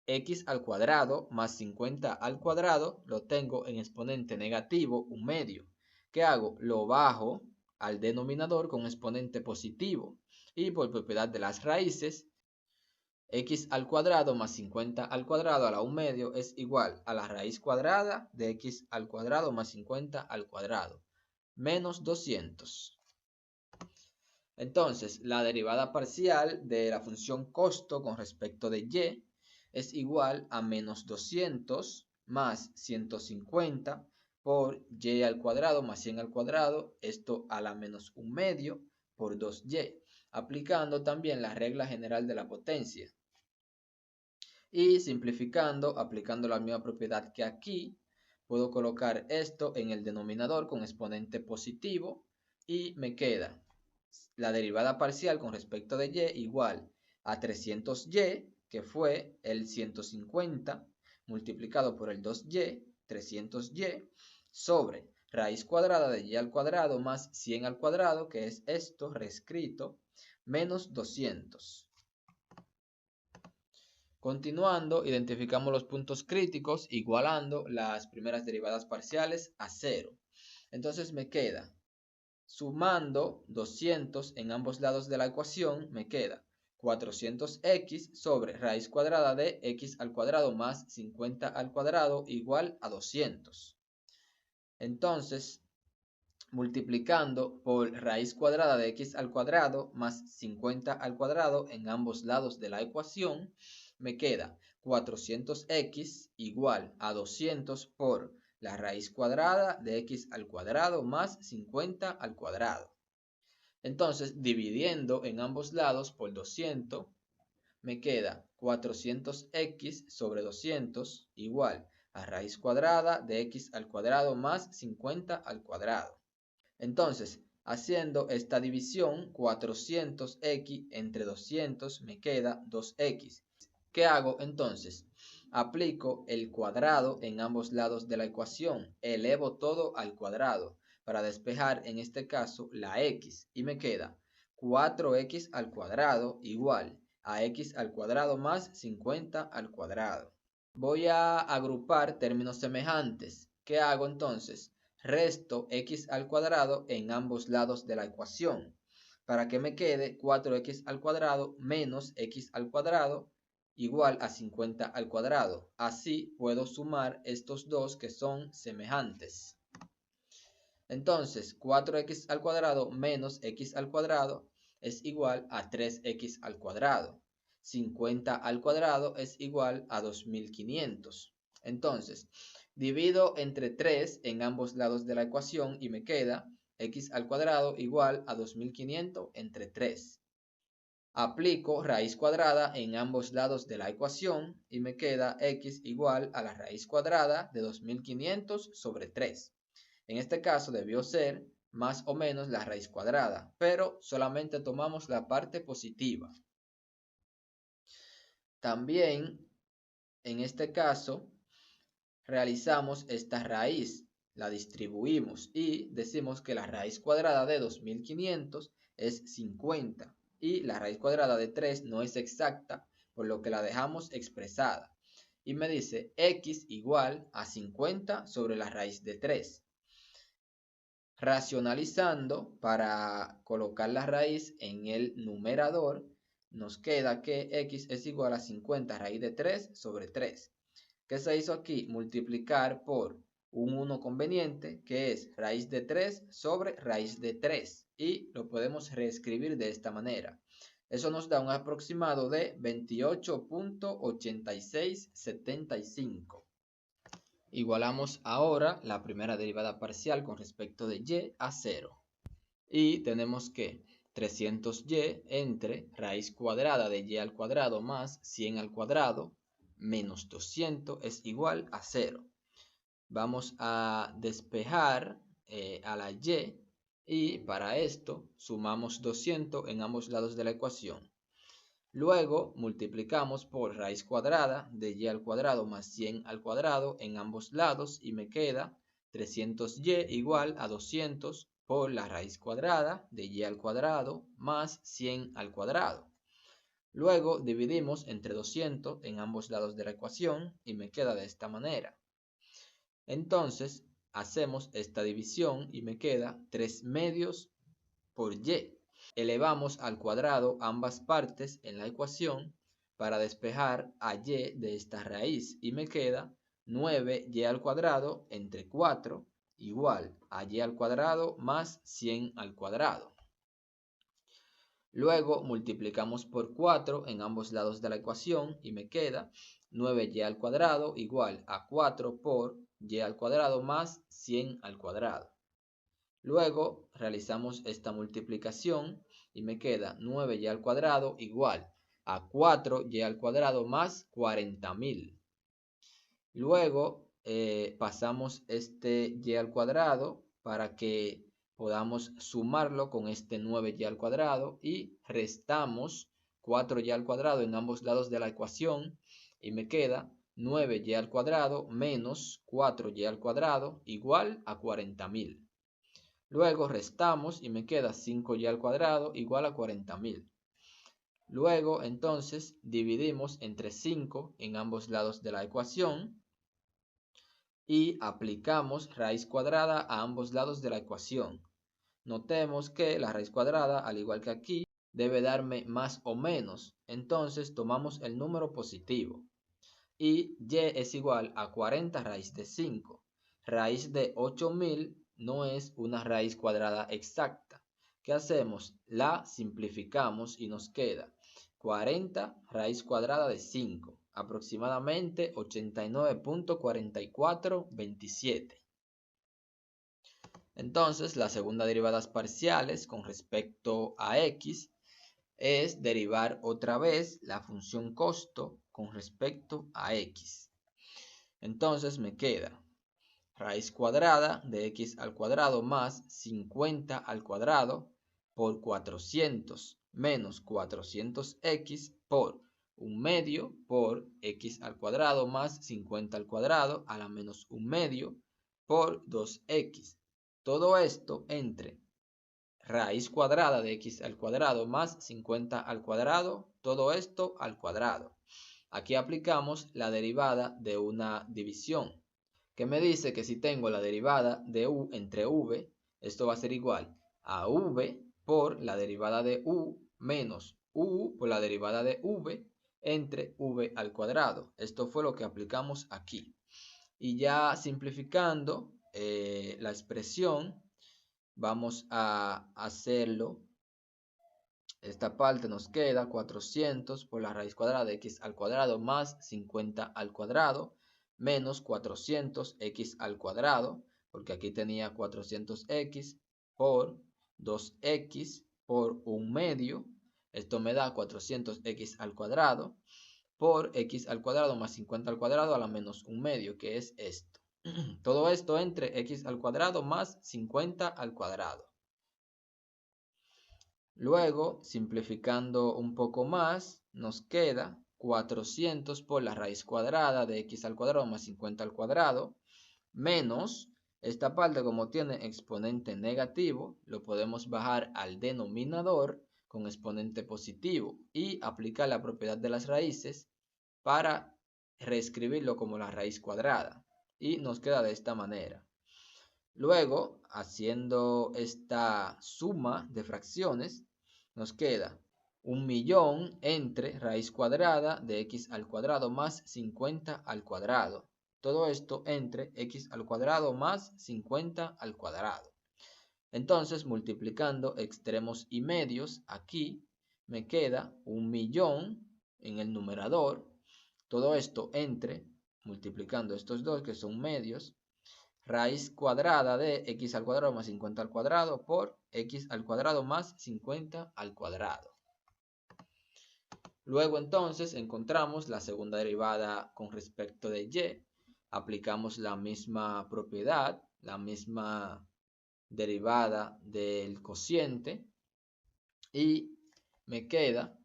X al cuadrado más 50 al cuadrado lo tengo en exponente negativo 1/2. ¿Qué hago? Lo bajo al denominador con exponente positivo. Y por propiedad de las raíces, x al cuadrado más 50 al cuadrado a la 1/2 es igual a la raíz cuadrada de x al cuadrado más 50 al cuadrado, menos 200. Entonces, la derivada parcial de la función costo con respecto de y es igual a menos 200 más 150 por y al cuadrado más 100 al cuadrado, esto a la menos 1/2 por 2y, aplicando también la regla general de la potencia. Y simplificando, aplicando la misma propiedad que aquí, puedo colocar esto en el denominador con exponente positivo y me queda la derivada parcial con respecto de y igual a 300y, que fue el 150 multiplicado por el 2y, 300y, sobre raíz cuadrada de y al cuadrado más 100 al cuadrado, que es esto reescrito, menos 200. Continuando, identificamos los puntos críticos igualando las primeras derivadas parciales a 0. Entonces me queda, sumando 200 en ambos lados de la ecuación, me queda 400x sobre raíz cuadrada de x al cuadrado más 50 al cuadrado igual a 200. Entonces, multiplicando por raíz cuadrada de x al cuadrado más 50 al cuadrado en ambos lados de la ecuación, me queda 400x igual a 200 por la raíz cuadrada de x al cuadrado más 50 al cuadrado. Entonces, dividiendo en ambos lados por 200, me queda 400x sobre 200 igual a raíz cuadrada de x al cuadrado más 50 al cuadrado. Entonces, haciendo esta división, 400x entre 200 me queda 2x. ¿Qué hago entonces? Aplico el cuadrado en ambos lados de la ecuación, elevo todo al cuadrado para despejar en este caso la x y me queda 4x al cuadrado igual a x al cuadrado más 50 al cuadrado. Voy a agrupar términos semejantes. ¿Qué hago entonces? Resto x al cuadrado en ambos lados de la ecuación para que me quede 4x al cuadrado menos x al cuadrado igual a 50 al cuadrado. Así puedo sumar estos dos que son semejantes. Entonces, 4x al cuadrado menos x al cuadrado es igual a 3x al cuadrado. 50 al cuadrado es igual a 2500. Entonces, divido entre 3 en ambos lados de la ecuación y me queda x al cuadrado igual a 2500 entre 3. Aplico raíz cuadrada en ambos lados de la ecuación y me queda x igual a la raíz cuadrada de 2500 sobre 3. En este caso debió ser más o menos la raíz cuadrada, pero solamente tomamos la parte positiva. También, en este caso, realizamos esta raíz, la distribuimos y decimos que la raíz cuadrada de 2500 es 50 y la raíz cuadrada de 3 no es exacta, por lo que la dejamos expresada. Y me dice x igual a 50 sobre la raíz de 3. Racionalizando para colocar la raíz en el numerador, nos queda que x es igual a 50 raíz de 3 sobre 3. ¿Qué se hizo aquí? Multiplicar por un 1 conveniente, que es raíz de 3 sobre raíz de 3. Y lo podemos reescribir de esta manera. Eso nos da un aproximado de 28.8675. Igualamos ahora la primera derivada parcial con respecto de y a 0. Y tenemos que 300y entre raíz cuadrada de y al cuadrado más 100 al cuadrado menos 200 es igual a 0. Vamos a despejar a la y para esto sumamos 200 en ambos lados de la ecuación. Luego multiplicamos por raíz cuadrada de y al cuadrado más 100 al cuadrado en ambos lados y me queda 300y igual a 200 por la raíz cuadrada de y al cuadrado más 100 al cuadrado. Luego dividimos entre 200 en ambos lados de la ecuación y me queda de esta manera. Entonces hacemos esta división y me queda 3 medios por y. Elevamos al cuadrado ambas partes en la ecuación para despejar a y de esta raíz y me queda 9y al cuadrado entre 4 igual a y al cuadrado más 100 al cuadrado. Luego multiplicamos por 4 en ambos lados de la ecuación y me queda 9y al cuadrado igual a 4 por y al cuadrado más 100 al cuadrado. Luego realizamos esta multiplicación y me queda 9y al cuadrado igual a 4y al cuadrado más 40.000. Luego pasamos este y al cuadrado para que podamos sumarlo con este 9y al cuadrado y restamos 4y al cuadrado en ambos lados de la ecuación y me queda 9y al cuadrado menos 4y al cuadrado igual a 40.000. Luego restamos y me queda 5y al cuadrado igual a 40.000. Luego entonces dividimos entre 5 en ambos lados de la ecuación y aplicamos raíz cuadrada a ambos lados de la ecuación. Notemos que la raíz cuadrada, al igual que aquí, debe darme más o menos. Entonces tomamos el número positivo. Y y es igual a 40 raíz de 5. Raíz de 8000 no es una raíz cuadrada exacta. ¿Qué hacemos? La simplificamos y nos queda 40 raíz cuadrada de 5, aproximadamente 89.4427. Entonces, las segundas derivadas parciales con respecto a x es derivar otra vez la función costo con respecto a x. Entonces me queda raíz cuadrada de x al cuadrado más 50 al cuadrado por 400 menos 400x por 1/2 por x al cuadrado más 50 al cuadrado a la menos 1/2 por 2x. Todo esto entre raíz cuadrada de x al cuadrado más 50 al cuadrado, todo esto al cuadrado. Aquí aplicamos la derivada de una división, que me dice que si tengo la derivada de u entre v, esto va a ser igual a v por la derivada de u menos u por la derivada de v entre v al cuadrado. Esto fue lo que aplicamos aquí. Y ya simplificando la expresión, vamos a hacerlo. Esta parte nos queda 400 por la raíz cuadrada de x al cuadrado más 50 al cuadrado menos 400x al cuadrado, porque aquí tenía 400x por 2x por 1 medio. Esto me da 400x al cuadrado por x al cuadrado más 50 al cuadrado a la menos 1 medio, que es esto. Todo esto entre x al cuadrado más 50 al cuadrado. Luego, simplificando un poco más, nos queda 400 por la raíz cuadrada de x al cuadrado más 50 al cuadrado, menos esta parte, como tiene exponente negativo, lo podemos bajar al denominador con exponente positivo y aplicar la propiedad de las raíces para reescribirlo como la raíz cuadrada. Y nos queda de esta manera. Luego, haciendo esta suma de fracciones, nos queda 1.000.000 entre raíz cuadrada de x al cuadrado más 50 al cuadrado. Todo esto entre x al cuadrado más 50 al cuadrado. Entonces, multiplicando extremos y medios, aquí me queda 1.000.000 en el numerador. Todo esto entre, multiplicando estos dos que son medios, raíz cuadrada de x al cuadrado más 50 al cuadrado por x al cuadrado más 50 al cuadrado. Luego entonces encontramos la segunda derivada con respecto de y. Aplicamos la misma propiedad, la misma derivada del cociente. Y me queda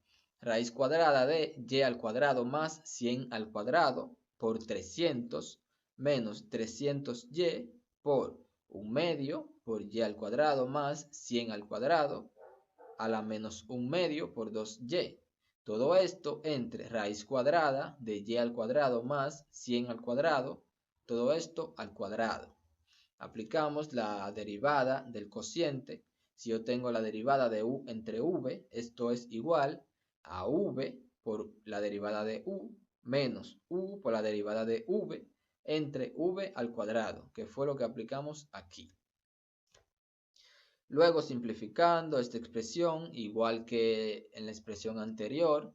raíz cuadrada de y al cuadrado más 100 al cuadrado por 300 menos 300y por 1 medio por y al cuadrado más 100 al cuadrado a la menos 1 medio por 2y. Todo esto entre raíz cuadrada de y al cuadrado más 100 al cuadrado, todo esto al cuadrado. Aplicamos la derivada del cociente. Si yo tengo la derivada de u entre v, esto es igual a v por la derivada de u menos u por la derivada de v entre v al cuadrado, que fue lo que aplicamos aquí. Luego, simplificando esta expresión, igual que en la expresión anterior,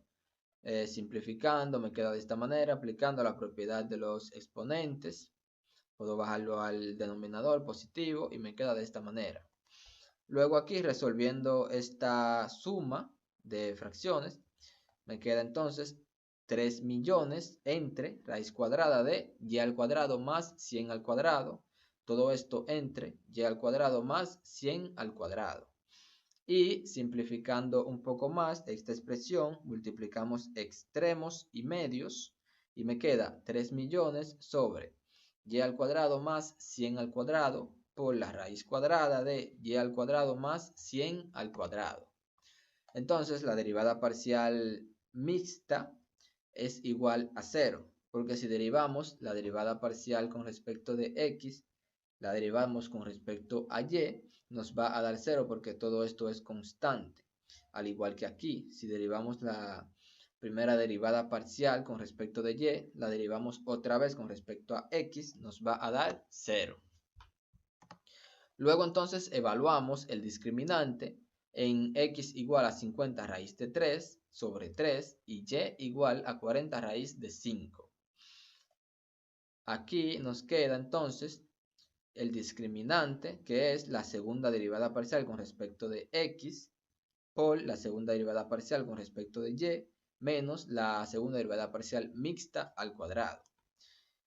simplificando me queda de esta manera, aplicando la propiedad de los exponentes. Puedo bajarlo al denominador positivo y me queda de esta manera. Luego aquí, resolviendo esta suma de fracciones, me queda entonces 3.000.000 entre raíz cuadrada de y al cuadrado más 100 al cuadrado. Todo esto entre y al cuadrado más 100 al cuadrado. Y simplificando un poco más esta expresión, multiplicamos extremos y medios y me queda 3.000.000 sobre y al cuadrado más 100 al cuadrado por la raíz cuadrada de y al cuadrado más 100 al cuadrado. Entonces la derivada parcial mixta es igual a 0, porque si derivamos la derivada parcial con respecto de x, la derivamos con respecto a y, nos va a dar 0 porque todo esto es constante. Al igual que aquí, si derivamos la primera derivada parcial con respecto de y, la derivamos otra vez con respecto a x, nos va a dar 0. Luego entonces evaluamos el discriminante en x igual a 50 raíz de 3 sobre 3 y y igual a 40 raíz de 5. Aquí nos queda entonces el discriminante, que es la segunda derivada parcial con respecto de x por la segunda derivada parcial con respecto de y menos la segunda derivada parcial mixta al cuadrado.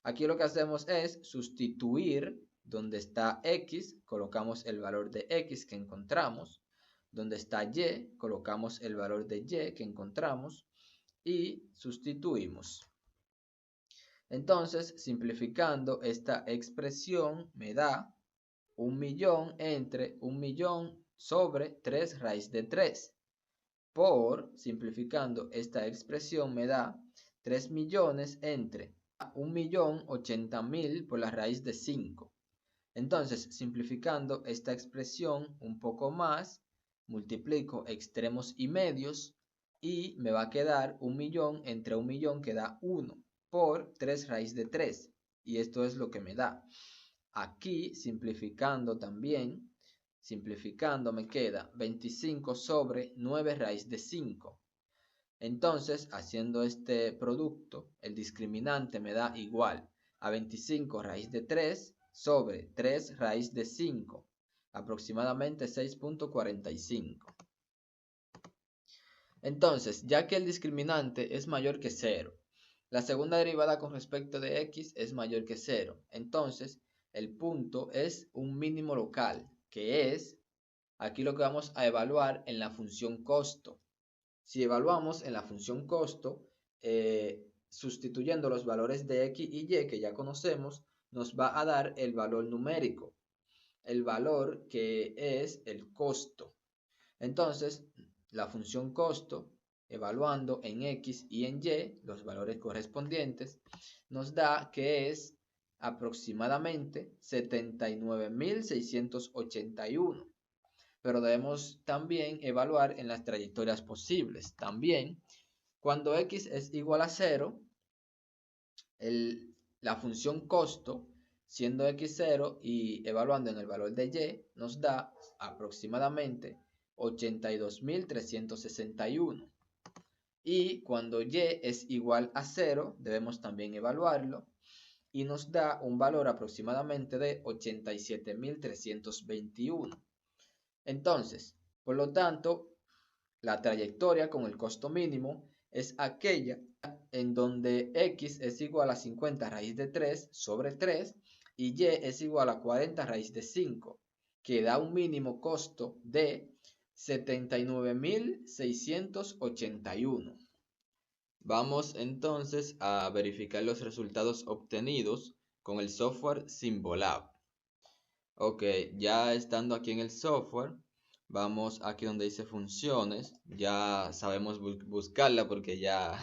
Aquí lo que hacemos es sustituir donde está x, colocamos el valor de x que encontramos. Donde está y, colocamos el valor de y que encontramos y sustituimos. Entonces, simplificando esta expresión me da 1.000.000 entre 1.000.000 sobre 3 raíz de 3. Por, simplificando esta expresión me da 3 millones entre 1.080.000 por la raíz de 5. Entonces, simplificando esta expresión un poco más, multiplico extremos y medios y me va a quedar 1 millón entre 1 millón que da 1 por 3 raíz de 3. Y esto es lo que me da. Aquí, simplificando también, simplificando me queda 25 sobre 9 raíz de 5. Entonces, haciendo este producto, el discriminante me da igual a 25 raíz de 3 sobre 3 raíz de 5, aproximadamente 6.45. Entonces, ya que el discriminante es mayor que 0, la segunda derivada con respecto de x es mayor que 0. Entonces, el punto es un mínimo local, que es aquí lo que vamos a evaluar en la función costo. Si evaluamos en la función costo, sustituyendo los valores de x y y que ya conocemos, nos va a dar el valor numérico, el valor que es el costo. Entonces, la función costo, evaluando en x y en y los valores correspondientes, nos da que es aproximadamente 79.681. Pero debemos también evaluar en las trayectorias posibles. También, cuando x es igual a 0, la función costo, siendo x 0 y evaluando en el valor de y, nos da aproximadamente 82.361. Y cuando y es igual a 0, debemos también evaluarlo y nos da un valor aproximadamente de 87.321. Entonces, por lo tanto, la trayectoria con el costo mínimo es aquella en donde x es igual a 50 raíz de 3 sobre 3 y y es igual a 40 raíz de 5, que da un mínimo costo de 79.681. Vamos entonces a verificar los resultados obtenidos con el software Symbolab. Ok, ya estando aquí en el software, vamos aquí donde dice funciones. Ya sabemos buscarla porque ya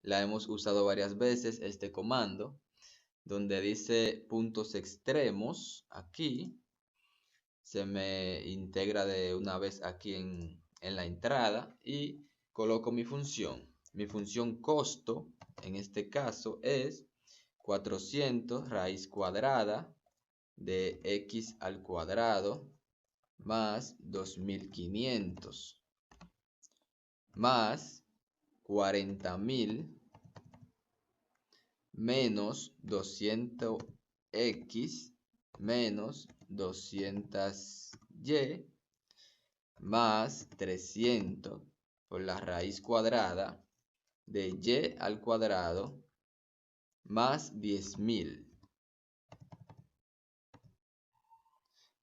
la hemos usado varias veces, este comando. Donde dice puntos extremos, aquí se me integra de una vez aquí en la entrada y coloco mi función. Mi función costo, en este caso, es 400 raíz cuadrada de x al cuadrado más 2500 más 40.000 menos 200x menos 200y más 300 por la raíz cuadrada de y al cuadrado más 10.000.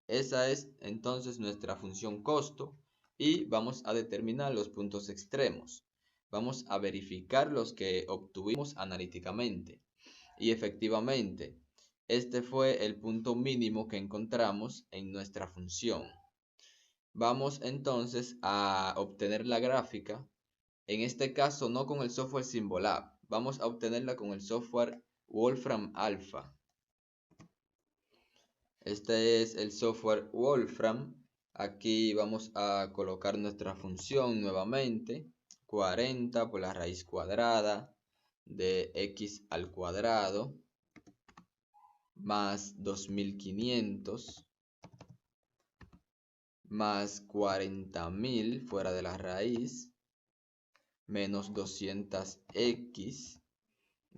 Esa es entonces nuestra función costo y vamos a determinar los puntos extremos. Vamos a verificar los que obtuvimos analíticamente. Y efectivamente, este fue el punto mínimo que encontramos en nuestra función. Vamos entonces a obtener la gráfica. En este caso no con el software Symbolab. Vamos a obtenerla con el software Wolfram Alpha. Este es el software Wolfram. Aquí vamos a colocar nuestra función nuevamente. 40 por la raíz cuadrada de x al cuadrado más 2500 más 40.000 fuera de la raíz menos 200x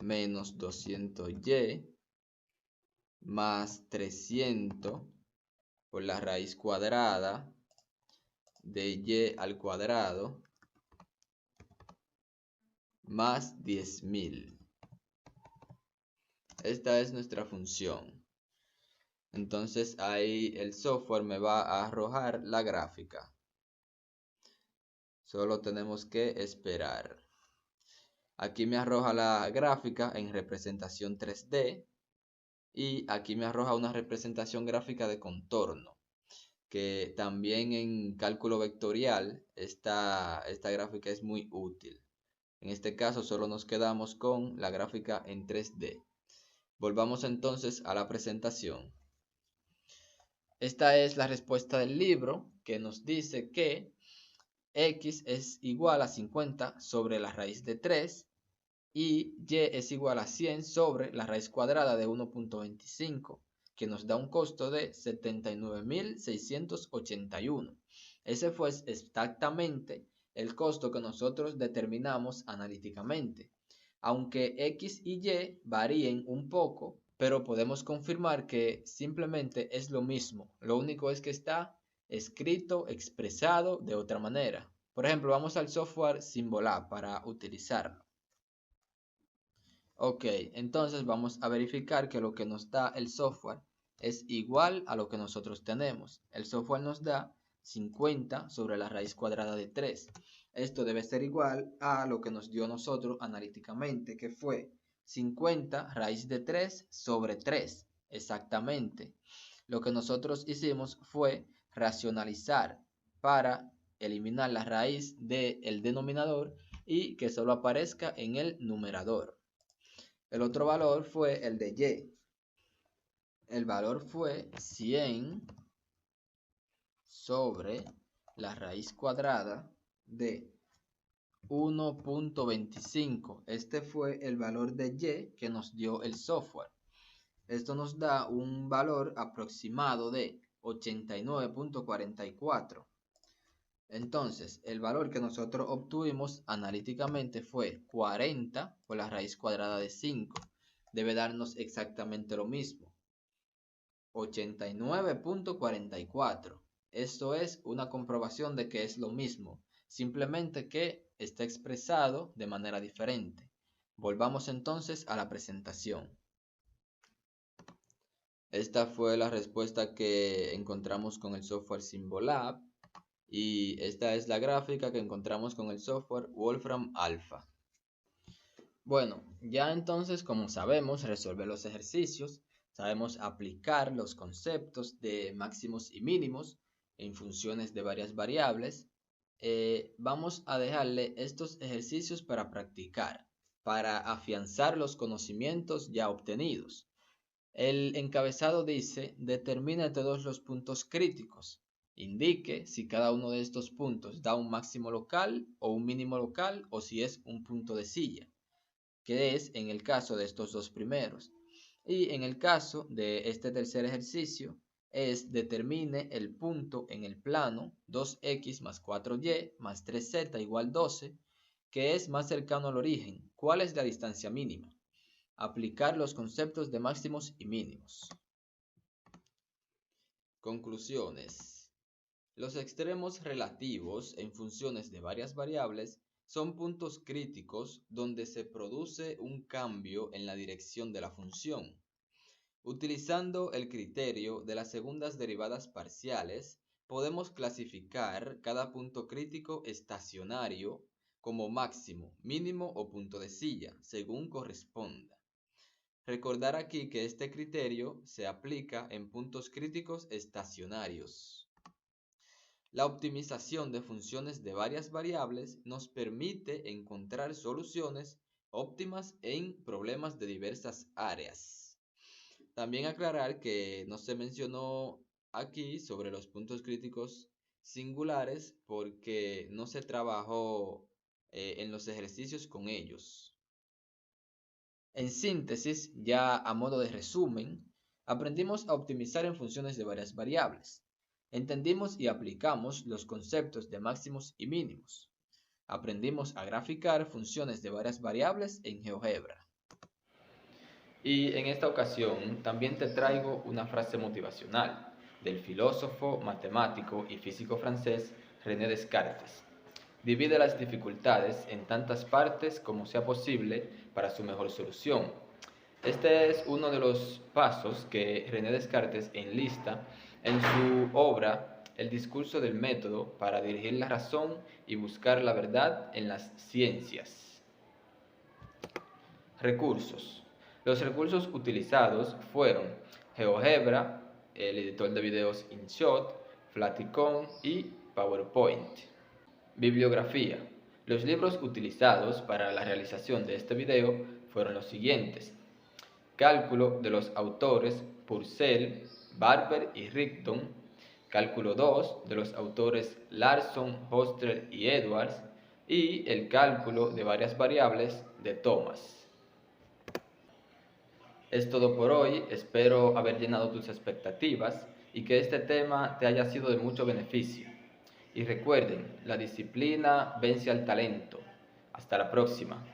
menos 200y más 300 por la raíz cuadrada de y al cuadrado más 10.000. Esta es nuestra función. Entonces ahí el software me va a arrojar la gráfica. Solo tenemos que esperar. Aquí me arroja la gráfica en representación 3D. Y aquí me arroja una representación gráfica de contorno, que también en cálculo vectorial esta gráfica es muy útil, En este caso solo nos quedamos con la gráfica en 3D. Volvamos entonces a la presentación. Esta es la respuesta del libro, que nos dice que x es igual a 50 sobre la raíz de 3 y y es igual a 100 sobre la raíz cuadrada de 1.25, que nos da un costo de 79.681. Ese fue exactamente el costo que nosotros determinamos analíticamente. Aunque x y y varíen un poco, pero podemos confirmar que simplemente es lo mismo. Lo único es que está escrito, expresado de otra manera. Por ejemplo, vamos al software Symbolab para utilizarlo. Ok, entonces vamos a verificar que lo que nos da el software es igual a lo que nosotros tenemos. El software nos da 50 sobre la raíz cuadrada de 3. Esto debe ser igual a lo que nos dio nosotros analíticamente, que fue 50 raíz de 3 sobre 3. Exactamente. Lo que nosotros hicimos fue racionalizar para eliminar la raíz del denominador y que solo aparezca en el numerador. El otro valor fue el de y. El valor fue 100 sobre la raíz cuadrada de 1.25. Este fue el valor de y que nos dio el software. Esto nos da un valor aproximado de 89.44. Entonces, el valor que nosotros obtuvimos analíticamente fue 40 por la raíz cuadrada de 5. Debe darnos exactamente lo mismo, 89.44. Esto es una comprobación de que es lo mismo, simplemente que está expresado de manera diferente. Volvamos entonces a la presentación. Esta fue la respuesta que encontramos con el software Symbolab y esta es la gráfica que encontramos con el software Wolfram Alpha. Bueno, ya entonces, como sabemos resolver los ejercicios, sabemos aplicar los conceptos de máximos y mínimos en funciones de varias variables, vamos a dejarle estos ejercicios para practicar, para afianzar los conocimientos ya obtenidos. El encabezado dice: determine todos los puntos críticos. Indique si cada uno de estos puntos da un máximo local o un mínimo local o si es un punto de silla, que es en el caso de estos dos primeros. Y en el caso de este tercer ejercicio es: determine el punto en el plano 2x más 4y más 3z igual 12, que es más cercano al origen. ¿Cuál es la distancia mínima? Aplicar los conceptos de máximos y mínimos. Conclusiones. Los extremos relativos en funciones de varias variables son puntos críticos donde se produce un cambio en la dirección de la función. Utilizando el criterio de las segundas derivadas parciales, podemos clasificar cada punto crítico estacionario como máximo, mínimo o punto de silla, según corresponda. Recordar aquí que este criterio se aplica en puntos críticos estacionarios. La optimización de funciones de varias variables nos permite encontrar soluciones óptimas en problemas de diversas áreas. También aclarar que no se mencionó aquí sobre los puntos críticos singulares porque no se trabajó en los ejercicios con ellos. En síntesis, ya a modo de resumen, aprendimos a optimizar en funciones de varias variables. Entendimos y aplicamos los conceptos de máximos y mínimos. Aprendimos a graficar funciones de varias variables en GeoGebra. Y en esta ocasión también te traigo una frase motivacional del filósofo, matemático y físico francés René Descartes. Divide las dificultades en tantas partes como sea posible para su mejor solución. Este es uno de los pasos que René Descartes enlista en su obra El discurso del método para dirigir la razón y buscar la verdad en las ciencias. Recursos. Los recursos utilizados fueron GeoGebra, el editor de videos InShot, Flaticon y PowerPoint. Bibliografía. Los libros utilizados para la realización de este video fueron los siguientes: Cálculo, de los autores Purcell, Barber y Rigdon; Cálculo 2, de los autores Larson, Hostler y Edwards; y el Cálculo de varias variables, de Thomas. Es todo por hoy, espero haber llenado tus expectativas y que este tema te haya sido de mucho beneficio. Y recuerden, la disciplina vence al talento. Hasta la próxima.